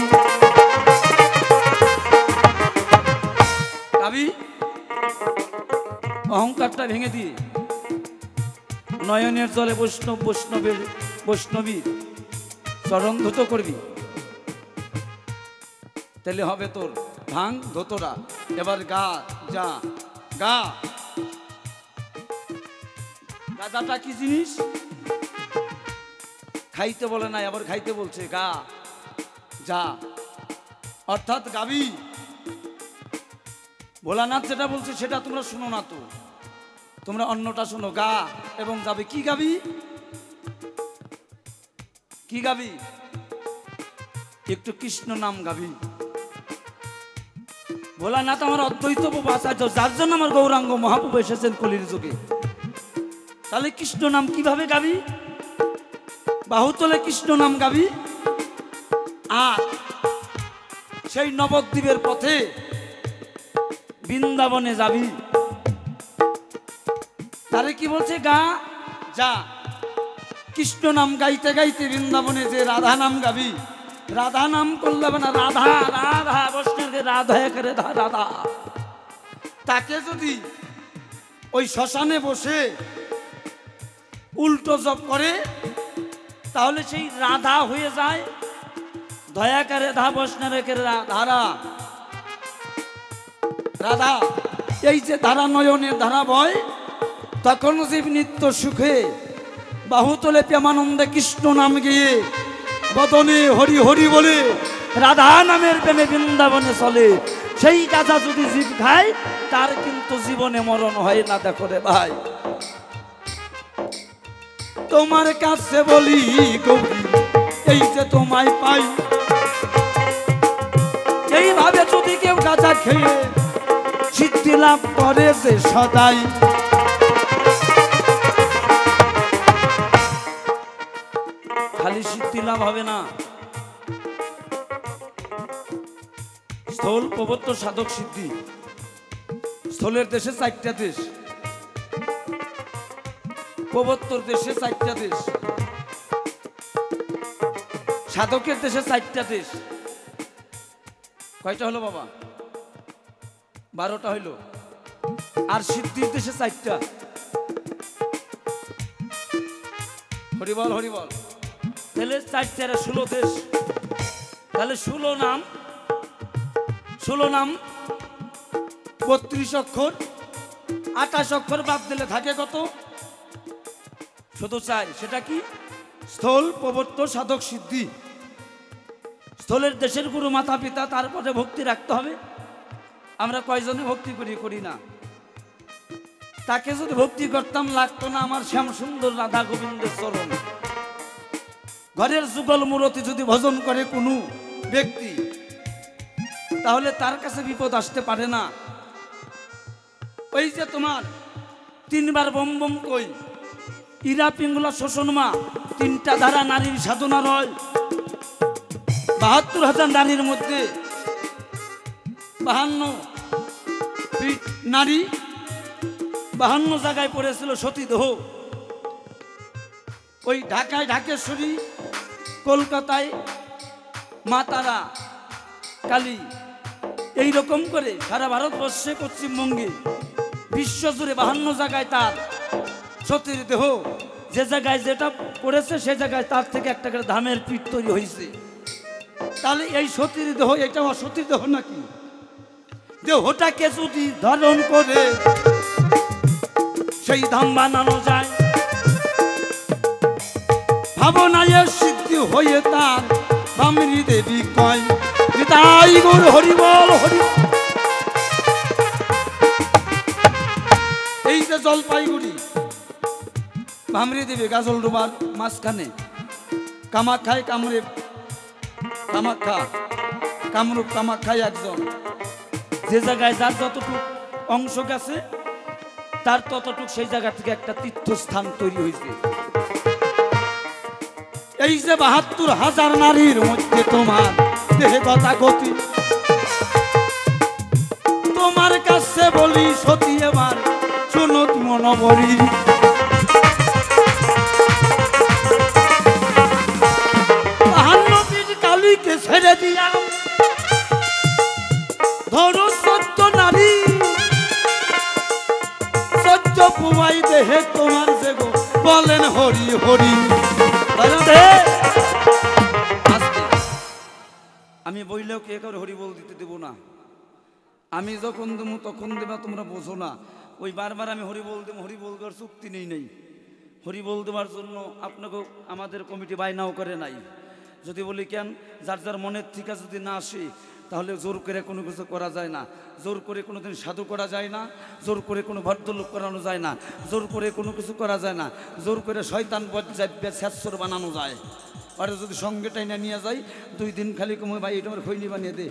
গাবি অহংকারটা ভেঙে দিয়ে নয়নের জলে বৈষ্ণবীর চরণ ধুত করবি, তাহলে হবে তোর ভাঙ ধোতরা। এবার গা যা গা। গাজাটা কি জিনিস? খাইতে বলে না, আবার খাইতে বলছে গা যা, অর্থাৎ গাবি। ভোলানাথ যেটা বলছে সেটা তোমরা শুনো না, তো তোমরা অন্যটা শোনো। গা এবং যাবে। কি গাবি? কি গাবি? একটু কৃষ্ণ নাম গাবি। ভোলানাথ আমার অদ্বৈত আচার্য, যার জন্য আমার গৌরাঙ্গ মহাপ্রভু এসেছেন কলির যুগে। তাহলে কৃষ্ণ নাম কিভাবে গাবি? বাহুতলে কৃষ্ণ নাম গাবি। আর সেই নবদ্বীপের পথে বৃন্দাবনে যাবি, তারে কি বলছে? গা যা। কৃষ্ণ নাম গাইতে গাইতে বৃন্দাবনে যে রাধা নাম গাবি, রাধা নাম করলে না, রাধা রাধা বৈষ্ণবকে রাধা করে রাধা। তাকে যদি ওই শ্মশানে বসে উল্টো জপ করে, তাহলে সেই রাধা হয়ে যায় দয়াকারে ধা বৈষ্ণবের ধারা রাধা। এই যে ধারা নয়নের ধারা বয়, তখন জীব নিত্য সুখে বাহুতলে প্রেমানন্দে কৃষ্ণ নাম গিয়ে বদনে হরি হরি বলে রাধা নামের প্রেমে বৃন্দাবনে চলে। সেই গাঁজা যদি জীব খায়, তার কিন্তু জীবনে মরণ হয় না। দেখো রে ভাই, তোমার কাছে বলি গৌরী, এই যে তোমায় পাই, এইভাবে যদি কেউ গাঁজা খেয়ে সিদ্ধি লাভ করে যে সদাই। খালি সিদ্ধি লাভ হবে না, স্থল প্রবত্ত সাধক সিদ্ধি। স্থলের দেশে 4টা দেশ, প্রবত্তর দেশে 4টা দেশ, সাধকের দেশে 4টা দেশ। কয়টা হলো বাবা? 12টা হইল। আর সিদ্ধির দেশে 4টা। হরিবল হরিবল। তাহলে 4 × 16 দেশ। তাহলে 16 নাম 32 অক্ষর, 28 অক্ষর বাদ দিলে থাকে কত? শুধু 4। সেটা কি? স্থল প্রবর্ত সাধক সিদ্ধি। স্থলের দেশের গুরু মাতা পিতা, তারপরে ভক্তি রাখতে হবে। আমরা কয়জনে ভক্তি করি না। তাকে যদি ভক্তি করতাম, লাগতো না আমার শ্যাম সুন্দর রাধা গোবিন্দের চরণ। ঘরের যুগল মূরতি যদি ভজন করে কোনো ব্যক্তি, তাহলে তার কাছে বিপদ আসতে পারে না। ওই যে তোমার 3 বার বম বম কই, ইরা পিঙ্গলা শোষণ মা, 3টা ধারা নারীর সাধনা রয়। ৭২,০০০ নারীর মধ্যে 52 নারী 52 জায়গায় পড়েছিল সতীদেহ। ওই ঢাকায় ঢাকেশ্বরী, কলকাতায় মা তারা, কালী, এইরকম করে সারা ভারতবর্ষে, পশ্চিমবঙ্গে, বিশ্বজুড়ে 52 জায়গায় তার সতীর দেহ। যে জায়গায় যেটা পড়েছে সে জায়গায় তার থেকে একটা করে ধামের পিঠ তৈরি হয়েছে। তাহলে এই সতীর দেহ, এটা অসতীর দেহ নাকি? দেহটাকে যদি ধারণ করে সেই ধাম বানানো যায়, ভাবনায় সিদ্ধি হয়ে তার ভামরি দেবী কয়, তাই গৌর হরিবল হরিবল। এই যে জলপাইগুড়ি ভামরি দেবী গাজল ডোবার মাঝখানে, কামাখ্যায় কামরূপ, কামাখ্যা কামরূপ কামাখ্যায় একজন। যে জায়গায় যার যতটুকু অংশ গেছে, তার ততটুক সেই জায়গা থেকে একটা তীর্থস্থান তৈরি হয়েছে। এই যে ৭২,০০০ নারীর মধ্যে তোমার দেহে কথা গতি, তোমার কাছে বলি সতী এবার শুনুত মনোবরী। কালীকে ছেড়ে দিয়া ধরো ১৪ নারী, ১৪ পুমাই দেহে তোমার যে গো বলেন হরি হরি। আমি বইলেও কে কারো হরি বল দিতে দেবো না। আমি যখন দেবো তখন দেবা, তোমরা বোঝো না। ওই বারবার আমি হরি বল দেবো, হরি বল দেওয়ার চুক্তি নেই। হরি বল দেওয়ার জন্য আপনাকেও আমাদের কমিটি বায়নাও করে নাই। যদি বলি কেন, যার যার মনের থেকে যদি না আসে তাহলে জোর করে কোনো কিছু করা যায় না। জোর করে কোনো দিন সাধু করা যায় না, জোর করে কোনো ভদ্রলোক করানো যায় না, জোর করে কোনো কিছু করা যায় না। জোর করে শয়তান বজ্জাব্যে স্যাৎসর বানানো যায়। আর যদি সঙ্গে টাইনা নিয়ে যাই 2 দিন খালি কমে ভাই এটা আমার খৈনি বানিয়ে দে,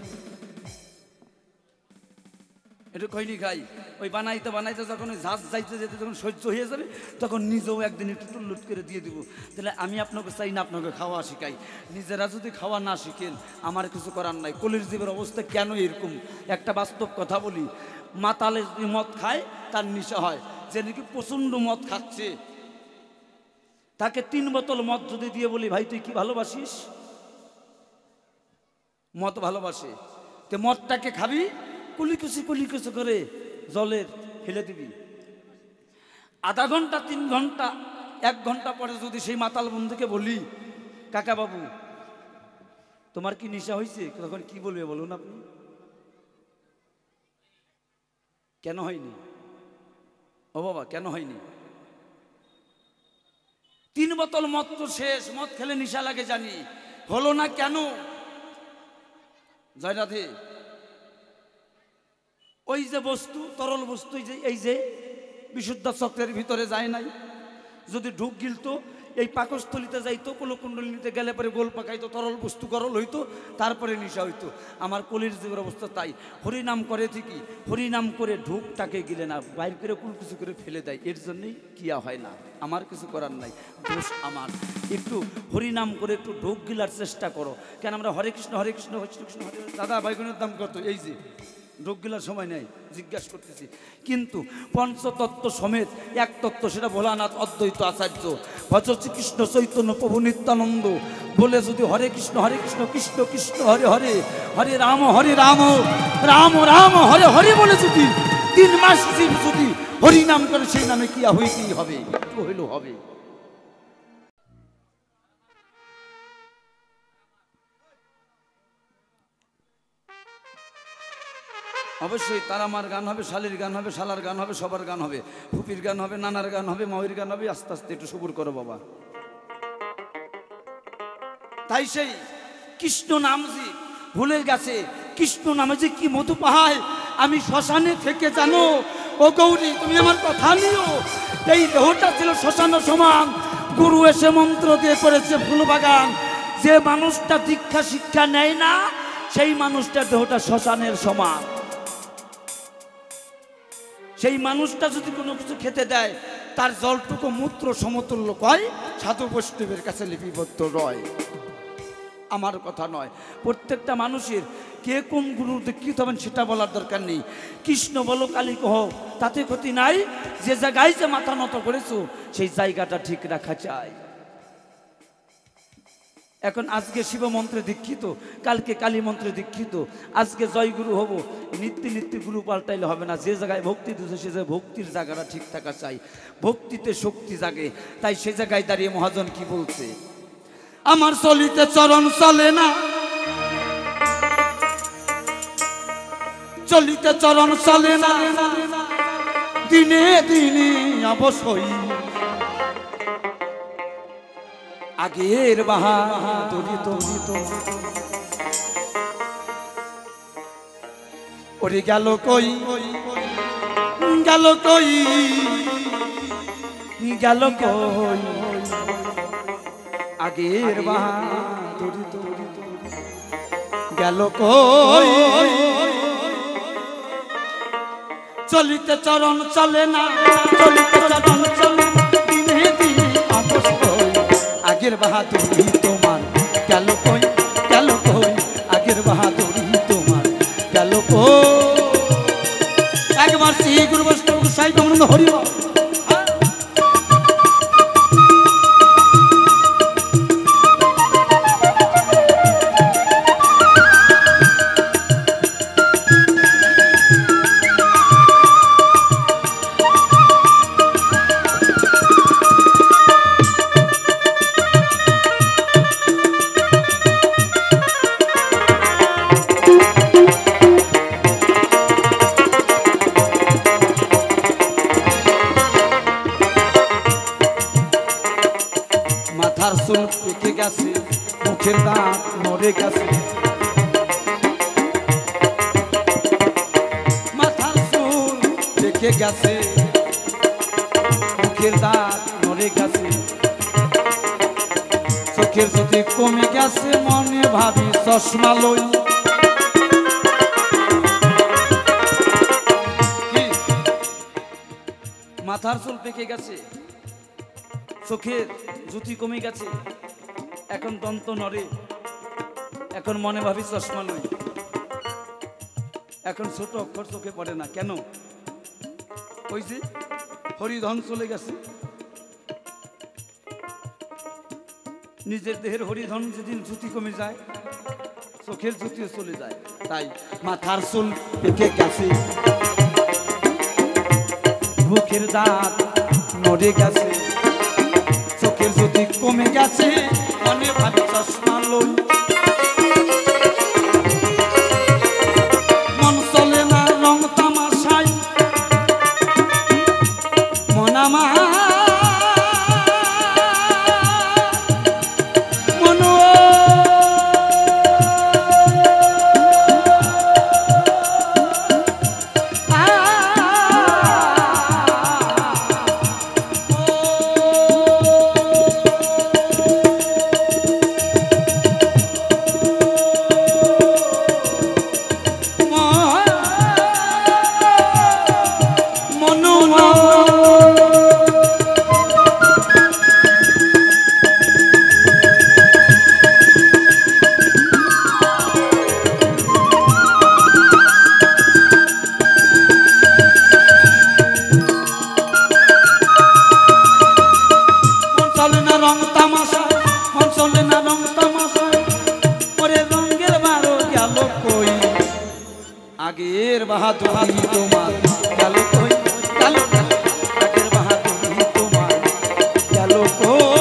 এটা খৈনি খাই। ওই বানাইতে বানাইতে যখন ওই ঝাঁজ যাইতে যেতে যখন সহ্য হয়ে যাবে তখন নিজেও একদিন একটু টুল্লুট করে দিয়ে দিব। তাহলে আমি আপনাকে চাই না আপনাকে খাওয়া শিখাই। নিজেরা যদি খাওয়া না শিখেন আমার কিছু করার নাই। কলির জীবের অবস্থা কেন এরকম, একটা বাস্তব কথা বলি। মাতালে যদি মদ খায় তার নেশা হয়। যে নাকি প্রচণ্ড মদ খাচ্ছে তাকে 3 বোতল মদ যদি দিয়ে বলি ভাই তুই কি ভালোবাসিস, মদ ভালোবাসে, তে মদটাকে খাবি কুলিকুচি করে জলের ফেলে দিবি। আধা ঘন্টা 3 ঘন্টা 1 ঘন্টা পরে যদি সেই মাতাল বন্ধুকে বলি কাকা বাবু তোমার কি নেশা হয়েছে, তখন কি বলবে বলুন আপনি? কেন হয়নি? ও বাবা কেন হয়নি? 3 বোতল মদ তো শেষ, মদ খেলে নেশা লাগে জানি, হলো না কেন? জয় রাধে। ওই যে বস্তু তরল বস্তু এই যে বিশুদ্ধ চক্রের ভিতরে যায় নাই, যদি ঢুক গিলতো এই পাকস্থলিতে যাইতো, কুলকুণ্ডলিতে গেলে পরে গোল পাকাইতো, তরল বস্তু গরল হইতো, তারপরে নেশা হইতো। আমার কলির জীবের অবস্থা তাই। হরিনাম করে ঠিকই, হরিনাম করে ঢুকটাকে গিলে না, বাইর করে কোনো কিছু করে ফেলে দেয়। এর জন্যই কিয়া হয় না, আমার কিছু করার নাই, দোষ আমার। একটু হরিনাম করে একটু ঢুক গিলার চেষ্টা করো। কেন আমরা হরে কৃষ্ণ হরে কৃষ্ণ কৃষ্ণ কৃষ্ণ হরে, দাদা বাইগুনের দাম কত? এই যে ঢোক গিলার সময় নেই, জিজ্ঞাসা করতেছি। কিন্তু পঞ্চতত্ত্ব সমেত এক তত্ত্ব, সেটা ভোলানাথ অদ্বৈত আচার্য ভজ শ্রীকৃষ্ণ চৈতন্য প্রভু নিত্যানন্দ বলে যদি হরে কৃষ্ণ কৃষ্ণ কৃষ্ণ হরে হরে, হরে রাম রাম রাম হরে হরে বলে যদি 3 মাস যদি হরিনাম করে, সেই নামে কিয়া হইতেই হবে, একটু হইলেও হবে। অবশ্যই তার আমার গান হবে, শালির গান হবে, শালার গান হবে, সবার গান হবে, ফুপির গান হবে, নানার গান হবে, মায়ের গান হবে। আস্তে আস্তে একটু সবুর করো বাবা। তাই সেই কৃষ্ণ নাম যে ভুলে গেছে, কৃষ্ণ নামে যে কি মধু পাহায়। আমি শ্মশানে থেকে জানো ও গৌরী তুমি আমার কথা নিও, এই দেহটা ছিল শ্মশান সমান, গুরু এসে মন্ত্র দিয়ে করেছে ফুলবাগান। যে মানুষটা দীক্ষা শিক্ষা নেয় না সেই মানুষটার দেহটা শ্মশানের সমান। সেই মানুষটা যদি কোনো কিছু খেতে দেয় তার জলটুকু মূত্র সমতুল্য কয়, সাধু বৈষ্ণবের কাছে লিপিবদ্ধ রয়। আমার কথা নয়, প্রত্যেকটা মানুষের কে কোন গুরু দীক্ষিত হবেন সেটা বলার দরকার নেই। কৃষ্ণ বলো কালী কহ তাতে ক্ষতি নাই, যে জায়গায় যে মাথা নত করেছো সেই জায়গাটা ঠিক রাখা চাই। এখন আজকে শিব মন্ত্রে দীক্ষিত, কালকে কালী মন্ত্রে দীক্ষিত, আজকে জয়গুরু হব, নিত্য গুরু পাল্টাইলে হবে না। যে জায়গায় ভক্তি দিচ্ছে সে জায়গায় ভক্তির জায়গাটা ঠিক থাকা চাই, ভক্তিতে শক্তি জাগে। তাই সে জায়গায় দাঁড়িয়ে মহাজন কি বলছে, আমার চলিতে চরণ চলে না, চলিতে চরণ চলে না, দিনে দিনে অবশ্যই আগের বাহাদুরি ওরে গেল কই গেল কই গেল কই আগের বাহাদুরি গেল কই। চলিতে চরণ চলে না, চলিতে চরণ চলে দিনে দিনে অবশ্যই আগের বাহাদুরি তোমার গেল কই আগের বাহাদুরি তোমার গেল কই একবার শ্রী গুরু বৈষ্ণব গোসাই গমন হরি বল। মাথার চুল পেকে গেছে মুখের দাঁত নড়ে গেছে মাথার চুল পেকে গেছে মুখের দাঁত নড়ে গেছে চোখের জ্যোতি কমে গেছে মনে ভাবি চশমা লই মাথার চুল পেকে গেছে চোখের জ্যোতি কমে গেছে এখন দন্ত নড়ে এখন মনে ভাবি চশমা লই এখন ছোট অক্ষর চোখে পড়ে না কেন ওই যে হরিধন চলে গেছে নিজের দেহের হরিধন যেদিন জ্যোতি কমে যায় চোখের জ্যোতিও চলে যায় তাই মাথার চুল পেকে গেছে মুখের দাঁত নড়ে গেছে চোখের জ্যোতি কমে গেছে মনে ভাবি চশমা লই মন চলে না রং তামাশায় মন আমার আগের বাহাদুরি তোমার গেল কই আগের বাহাদুরি তোমার গেল কই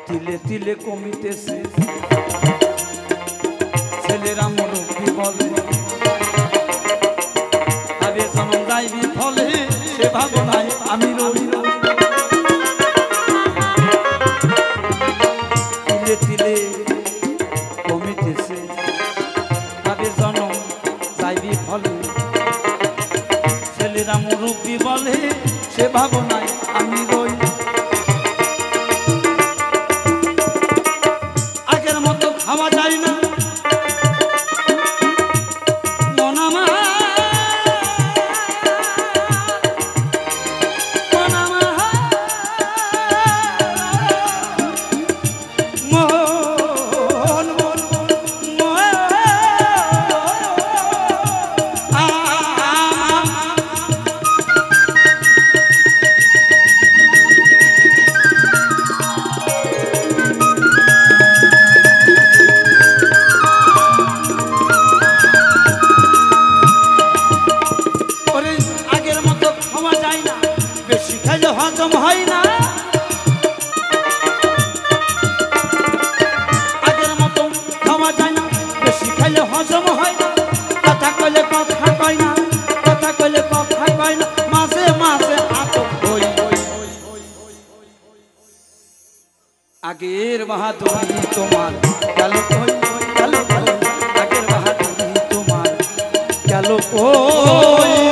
তিলে তিলে কমিতেছে ছেলেরা মুরব্বী বলে আবে জনম যাইবি ফলে সে ভাবনায় আমি রই তিলে তিলে কমিতেছে আবে জনম যাইবি ফলে ছেলেরা মুরব্বী বলে সে ভাবনায় আমি রই খাওয়া যায় না মন আমার আগের বাহাদুরি তোমার গেল কই গেল কই আগের বাহাদুরি তোমার গেল কই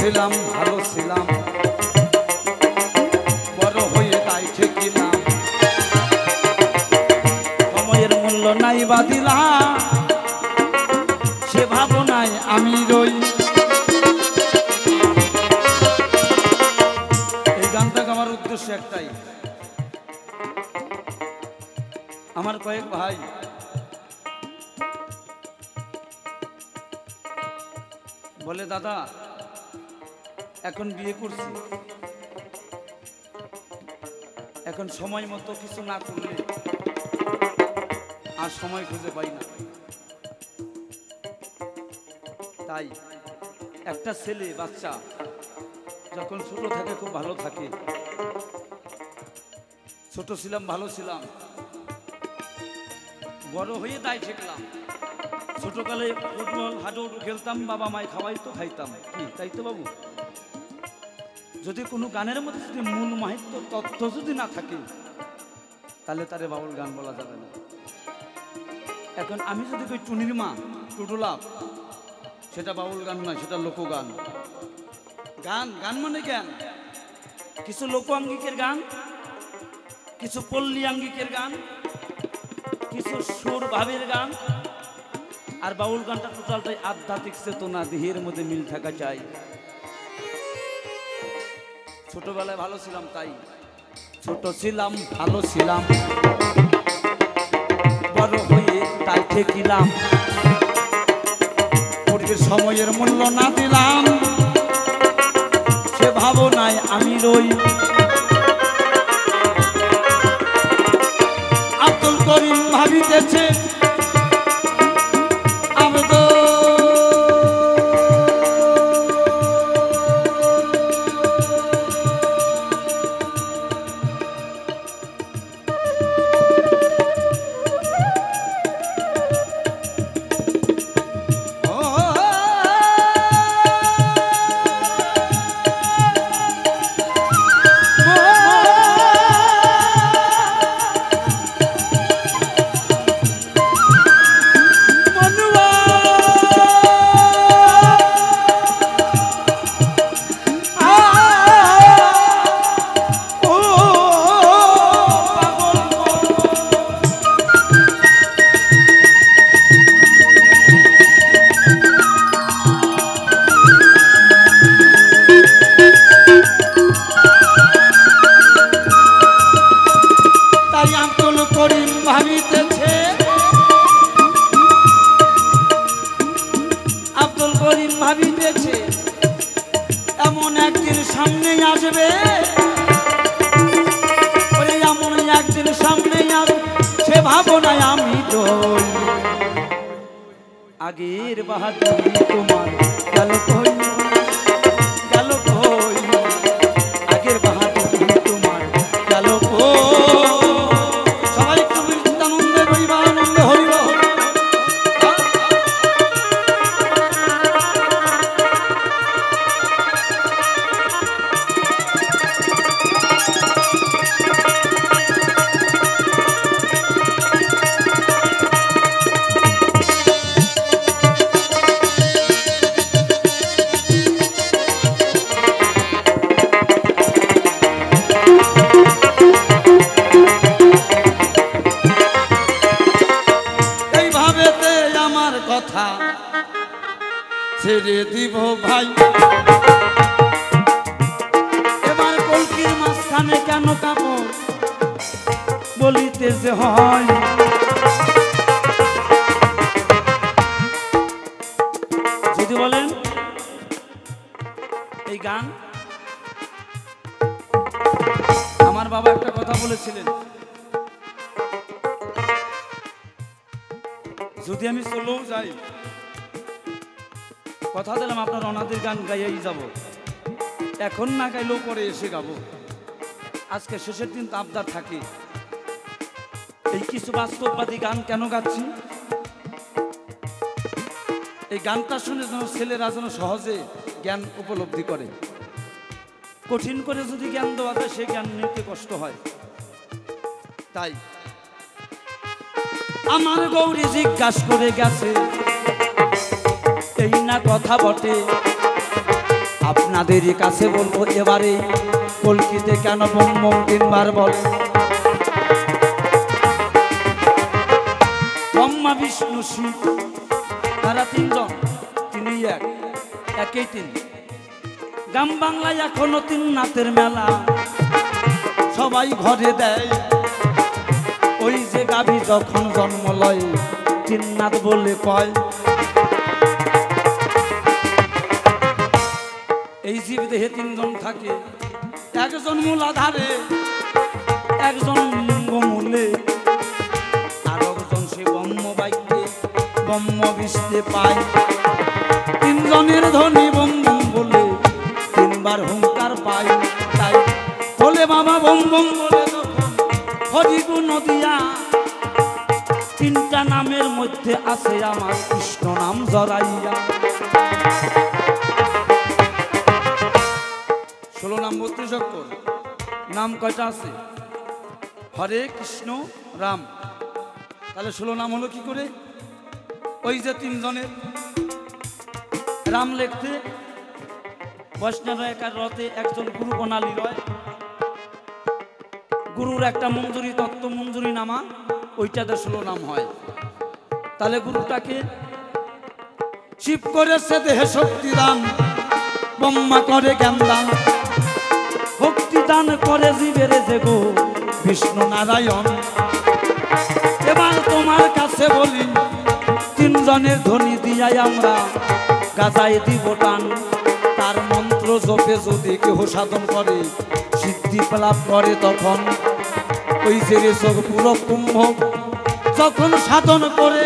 ছিলাম ভালো ছিলাম বড় হয়ে তাই ঠেকিলাম সময়ের মূল্য নাই বাদিলাম সে ভাবনায় আমি রই এই গানটা গাওয়ার উদ্দেশ্য একটাই আমার কয়েক ভাই বলে দাদা এখন বিয়ে করছি এখন সময় মতো কিছু না করলে আর সময় খুঁজে পাই না তাই একটা ছেলে বাচ্চা যখন ছোট থাকে খুব ভালো থাকে ছোট ছিলাম ভালো ছিলাম বড় হয়ে দায় ঠেকলাম ছোটকালে ফুটবল হাডুডু খেলতাম বাবা মায় খাওয়াইতো খাইতাম কি তাই তো বাবু যদি কোনো গানের মধ্যে যদি মূল মাহিত্য তথ্য যদি না থাকে তাহলে তারে বাউল গান বলা যাবে না এখন আমি যদি কই টুনির মা টুটুলাপ সেটা বাউল গান নয় সেটা লোকগান গান গান মানে জ্ঞান কিছু লোকাঙ্গিকের গান কিছু পল্লী আঙ্গিকের গান কিছু সুর ভাবের গান আর বাউল গানটা টোটালটাই আধ্যাত্মিক চেতনা দেহের মধ্যে মিল থাকা চাই ছোটবেলায় ভালো ছিলাম তাই ছোট ছিলাম ভালো ছিলাম বড় হয়ে তাই ঠেকিলাম পূর্বের সময়ের মূল্য না দিলাম সে ভাবনায় আমি রই আব্দুল করিম ভাবিতেছে ভাবিতেছে এমন একদিন সামনে আসবে এমন একদিন সামনে আসবে সে ভাবনায় আমি রই আগের বাহাদুরি তোমার গেল কই গেল কই আগের বাহাদুরি তোমার গেল কই সবাই একটু আনন্দে বইবা আনন্দে হরিব কথা ছেড়ে দিব ভাই এবার কলকির মাঝখানে কেন কাপড় বলিতে যে হয় যদি বলেন এই গান আমার বাবা একটা কথা বলেছিলেন, যদি আমি চলেও যাই, কথা দিলাম আপনার অনাদের গান গাইয়াই যাব, এখন না গাইলেও পরে এসে গাবো। আজকে শেষের দিন তো আবদার থাকে। এই কিছু বাস্তববাদী গান কেন গাচ্ছি? এই গানটা শুনে যেন ছেলেরা যেন সহজে জ্ঞান উপলব্ধি করে। কঠিন করে যদি জ্ঞান দেওয়া যায়, সে জ্ঞান নিতে কষ্ট হয়। তাই আমার গৌরী জিজ্ঞাসা করে গেছে, এই না কথা বটে, আপনাদের কাছে বলবো এবারে কলকিতে কেন বোম বোম তিনবার বলে। ব্রহ্মা বিষ্ণু শিব তারা তিনজন, তিনি একই তিন। গ্রাম বাংলায় এখনো তিন নাথের মেলা, সবাই ঘরে দেয়। ওই যে গাভী যখন জন্ম লয়, তিন নাথ বলে কয়। এই জীব দেহে তিনজন থাকে, একজন মূলাধারে, একজন লিঙ্গমূলে, আর একজন সে ব্রহ্ম বাক্যে ব্রহ্ম বিষ্ণে পায়। তিনজনের ধ্বনি বম বম বলে তিনবার হুঙ্কার পায়। তাই বলে বাবা বম বম বলে তখন হরিগু নদিয়া, তিনটা নামের মধ্যে আছে আমার কৃষ্ণ নাম জড়াইয়া। 16 নাম 32 অক্ষর, নাম কয়টা আছে? হরে কৃষ্ণ রাম। তাহলে 16 নাম হলো কি করে? ওই যে তিনজনের রাম লিখতে বৈষ্ণব একার রথে একজন গুরু বনালি রয়, গুরুর একটা মঞ্জুরি তত্ত্ব মঞ্জুরি নামা, ওইটাতে 16 নাম হয়। তাহলে গুরুটাকে শিব করেছে দেহে শক্তি দান, ব্রহ্মা করে জ্ঞান দান, ভক্তি দান করে জীবের যে গো বিষ্ণু নারায়ণ। এবার তোমার কাছে বলি, তিনজনের ধ্বনি দিয়াই আমরা গাজায় দিব টান। তার মন্ত্র জপে যদি কেহ সাধন করে, সিদ্ধি লাভ করে তখন। ওই যে রেশক পুরো কুম্ভ যখন সাধন করে,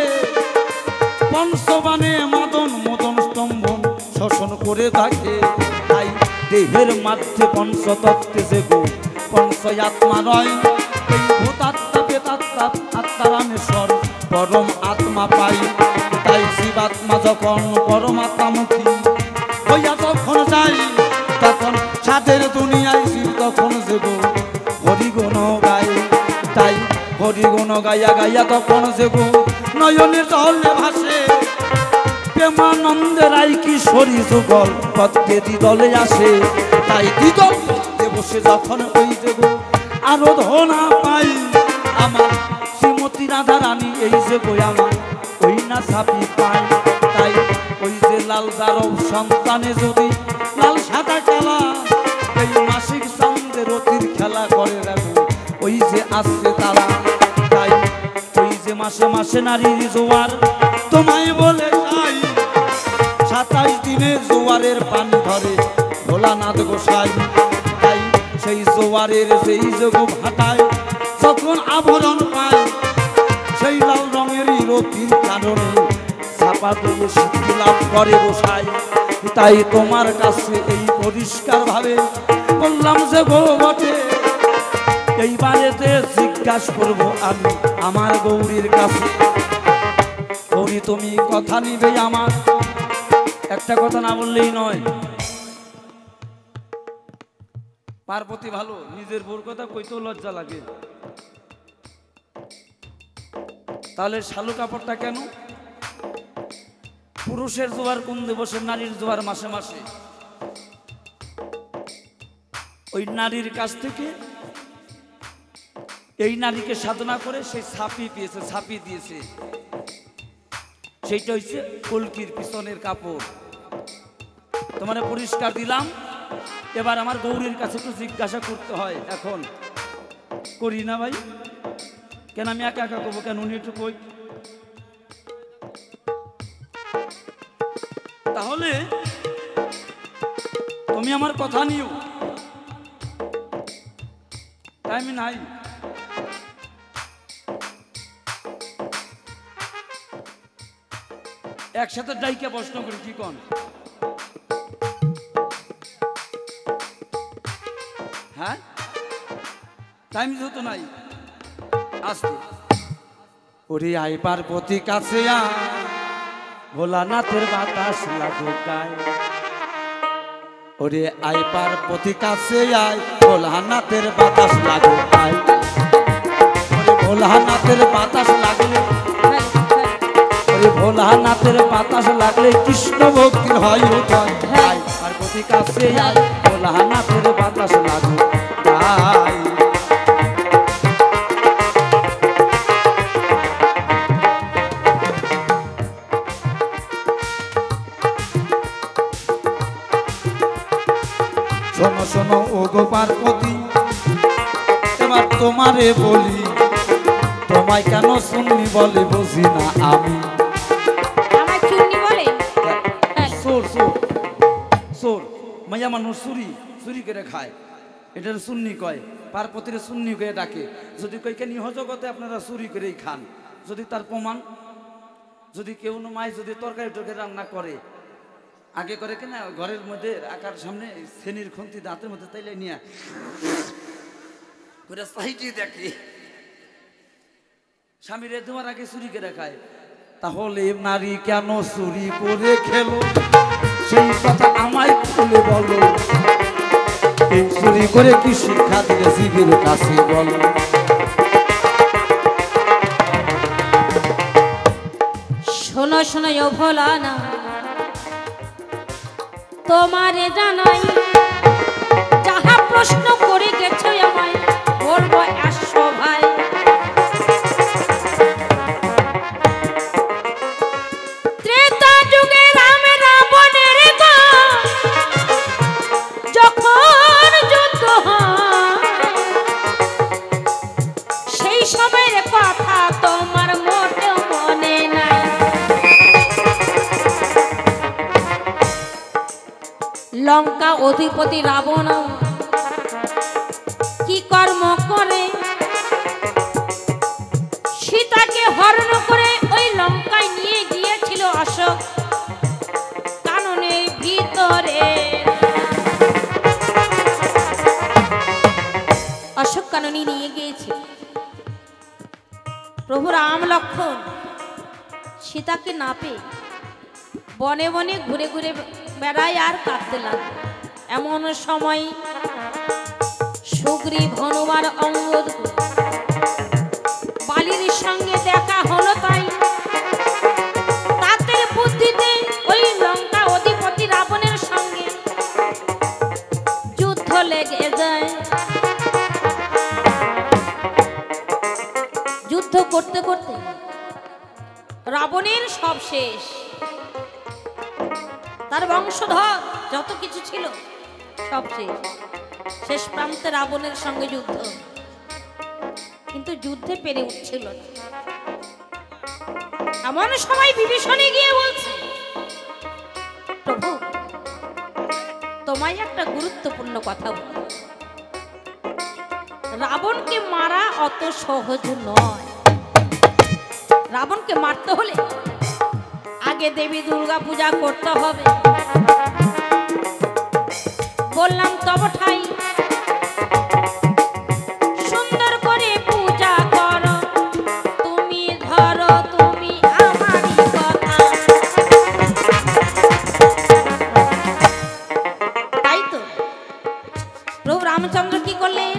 পঞ্চবানে মাদন মদন স্তম্ভন শোষণ করে থাকে। তাই দেহের মাধ্যে পঞ্চতত্ত্বে যে গো পঞ্চ আত্মা নয়, এই ভূতাত্মা বেতাত্মা আত্মারামেশ্বর পরম আত্মা পাই। তাই জীবাত্মা যখন পরমাত্মামুখী হইয়া যখন যাই, তখন সাধের দুনিয়ায় জীব তখন যে গো হরিগুণ গায়। তাই হরিগুণ গাইয়া গাইয়া তখন যে গো নয়নের জলে ভাসে, প্রেমানন্দের আই কিশোরী যুগল পদ্মে দ্বিদলে আসে। তাই দ্বিদল পদ্মে বসে যখন ওই যে গো আরাধনা পাই, আমার শ্রীমতী রাধা রানী এই যে গো আমার ওই না ছাপি পাই। তাই ওই যে লাল জারব সন্তানে যদি লাল সাদা কালা, এই মাসিক চাঁদের অতির খেলা করে রাখো ওই যে আসছে তারা। তাই ওই যে মাসে মাসে নারীর জোয়ার তোমায় বলে যাই, 27 দিনে জোয়ারের পানি ধরে ভোলানাথ গোসাই। তাই সেই জোয়ারের সেই যোগ ভাটায় যখন আভরণ পায়, সেই লাল রঙেরই রতির কারণে ছাপা দিয়ে সিদ্ধি লাভ করে গোসাই। তাই তোমার কাছে এই পরিষ্কার ভাবে বললাম যে গো বটে, এইবারেতে জিজ্ঞাসা করবো আমি আমার গৌরীর কাছে, গৌরী তুমি কথা নিবে আমার? একটা কথা না বললেই নয়। পার্বতী ভালো, নিজের বোর কথা কইতেও লজ্জা লাগে। তাহলে শালু কাপড়টা কেন? পুরুষের জোয়ার কোন দিবসে, নারীর জোয়ার মাসে মাসে। ওই নারীর কাছ থেকে এই নারীকে সাধনা করে সেই ছাপি পেয়েছে, ছাপি দিয়েছে। সেইটা হচ্ছে কলকির পিছনের কাপড়। তোমার পরিষ্কার দিলাম। এবার আমার গৌরীর কাছে তো জিজ্ঞাসা করতে হয়, এখন করি না ভাই? কেন আমি একা একা করবো কেন? উনি একটু কই। তাহলে তুমি আমার কথা নিও, টাইম নাই। একসাথে ডাইকে প্রশ্ন করি, কি কন? হ্যাঁ, টাইম যেহেতু নাই, আসতে। ওরে আই পার্বতী কাছে ভোলানাথের বাতাস লাগুকায়। ওরে আই পার্বতী কাছে আয়, ভোলানাথের বাতাস লাগুকায়। ওরে ভোলানাথের বাতাস লাগলে, ওরে ভোলানাথের বাতাস লাগলে কৃষ্ণ ভক্তির হয় উদয়। আই পার্বতী কাছে আয়, ভোলানাথের বাতাস লাগুকায়। শোনো শোনো ও গো পার্বতী, এবার তোমারে বলি, তোমায় কেন শুননি বলে বুঝি না আমি। আমার চুন্নি বলে সোর সোর সোর, মাইয়া মানুষ চুরি চুরি করে খায়, এটার সুন্নি কয়। পার্বতীর সুন্নি করে ডাকে। যদি কই কেন ইহ জগতে আপনারা চুরি করেই খান, যদি তার প্রমাণ, যদি কেউ মায় যদি তরকারি টরকারি রান্না করে, আগে করে কিনা ঘরের মধ্যে আকার সামনে শ্রেণীর খুন্তি দাঁতের মধ্যে তাইলে নিয়ে করে সাইডে দেখে স্বামীর তোমার আগে চুরি করে খায়। তাহলে নারী কেন চুরি করে খেলো, সেই কথা আমায় খুলে বলো। এই চুরি করে কি শিক্ষা দিলে শিবের কাছে বলো। শোনো শোনো ও ভোলানা, তোমারে জানাই, যাহা প্রশ্ন করে গেছো আমায় বলবো আসো ভাই। ত্রেতা যুগে রাম রাবণের গো যখন যুদ্ধ হয়, সেই সময়ের কথা তোমার মোটেও মনে নাই। লঙ্কা অধিপতি রাবণ কি কর্ম করে, সীতাকে হরণ করে ওই লঙ্কায় নিয়ে গিয়েছিল অশোক কাননের ভিতরে। অশোক কাননী নিয়ে গিয়েছে। প্রভু রাম লক্ষ্মণ সীতাকে না পেয়ে বনে বনে ঘুরে ঘুরে বেড়ায় আর কাঁদতে লাগলো। এমন সময় সুগ্রীব হনুমান অঙ্গদ বালির সঙ্গে দেখা হলো, তাই তাদের বুদ্ধিতে ওই লঙ্কা অধিপতি রাবণের সঙ্গে যুদ্ধ লেগে যায়। যুদ্ধ করতে করতে রাবণের সব শেষ, তার বংশধর যত কিছু ছিল সব শেষ। শেষ প্রান্তে রাবণের সঙ্গে যুদ্ধ, কিন্তু যুদ্ধে পেরে উঠছিল না। এমন সময় বিভীষণে গিয়ে বলছে, প্রভু তোমায় একটা গুরুত্বপূর্ণ কথা বল। রাবণকে মারা অত সহজ নয়। রাবণকে মারতে হলে আগে দেবী দুর্গা পূজা করতে হবে। বললাম তব ঠাই সুন্দর করে পূজা করো, তুমি ধরো তুমি আমারই কথা। তাই তো প্রভু রামচন্দ্র কি করলেন,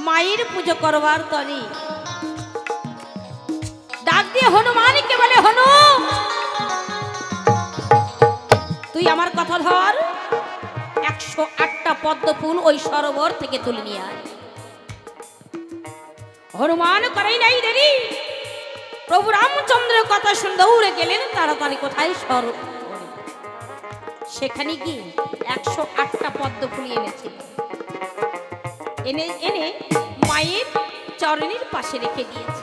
মায়ের পুজো করবার তরে ডাক দিয়ে হনুমানকে বলে, হনু তুই আমার কথা ধর, 108টা পদ্ম ফুল ওই সরোবর থেকে তুলে নিয়ে আয়। হনুমান করেই নাই দেরি, প্রভু রামচন্দ্রের কথা শুনে দৌড়ে গেলেন তাড়াতাড়ি কোথায় সরোবর, সেখানে গিয়ে 108টা পদ্ম ফুল এনেছিল। এনে এনে মায়ের চরণের পাশে রেখে দিয়েছে।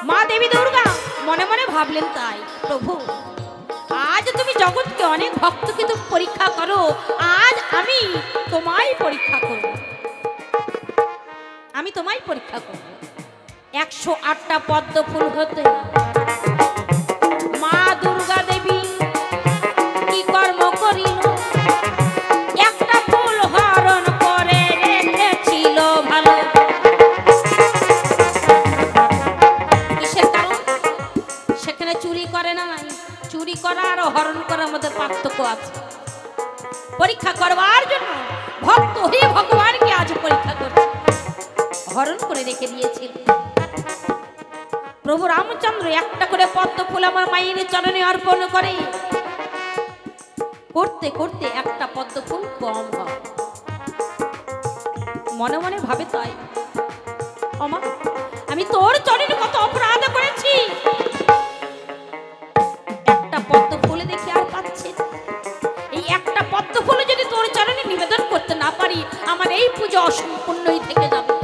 মা দেবী দুর্গা মনে মনে ভাবলেন, তাই প্রভু আজ তুমি জগৎকে অনেক ভক্তকে তুমি পরীক্ষা করো, আজ আমি তোমায় পরীক্ষা করব। আমি তোমায় পরীক্ষা করব। 108টা পদ্ম ফুল হতে মা দুর্গা দেবী কি কর্ম করিল, একটা ফুল হরণ করে রেখেছিল ভালো। কিসের কারণ? সেখানে চুরি করে না, নাই চুরি করা আর হরণ করার মধ্যে পার্থক্য আছে। পরীক্ষা করবার জন্য ভক্ত হয়ে ভগবানকে আজ পরীক্ষা করছে, হরণ করে রেখে দিয়েছিল। প্রভু রামচন্দ্র একটা করে পদ্ম ফুল আমার মায়ের চরণে অর্পণ করে, করতে করতে একটা পদ্ম ফুল কম হয়। মনে মনে ভাবে তাই, আমা আমি তোর চরণে কত অপরাধ করেছি, একটা পদ্ম ফুলে দেখি আর পাচ্ছে না। এই একটা পদ্ম ফুল যদি তোর চরণে নিবেদন করতে না পারি, আমার এই পুজো অসম্পূর্ণই থেকে যাবে,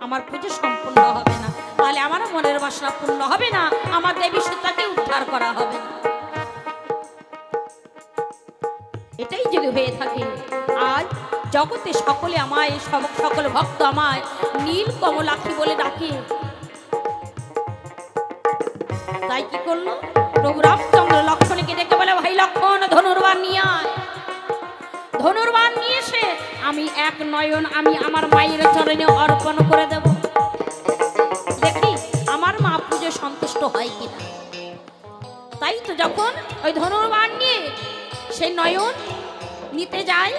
আমার পুজো সম্পূর্ণ হবে না। তাহলে আমার মনের বাসনা পূর্ণ হবে না, আমার দেবী সীতাকে উদ্ধার করা হবে না। এটাই যদি হয়ে থাকে, আজ জগতে সকলে আমায়, সকল ভক্ত আমায় নীল কমলাক্ষী বলে ডাকে। তাই কি করলো প্রভু রামচন্দ্র লক্ষ্মণকে ডেকে বলে, ভাই লক্ষ্মণ ধনুর্বাণ নিয়ে আয়। ধনুর্বাণ নিয়ে এসে আমি এক নয়ন আমি আমার মায়ের চরণে অর্পণ করে দেব, দেখি আমার মা পুজো সন্তুষ্ট হয় কিনা। তাই তো যখন ওই ধনুর্বাণ নিয়ে সেই নয়ন নিতে যায়,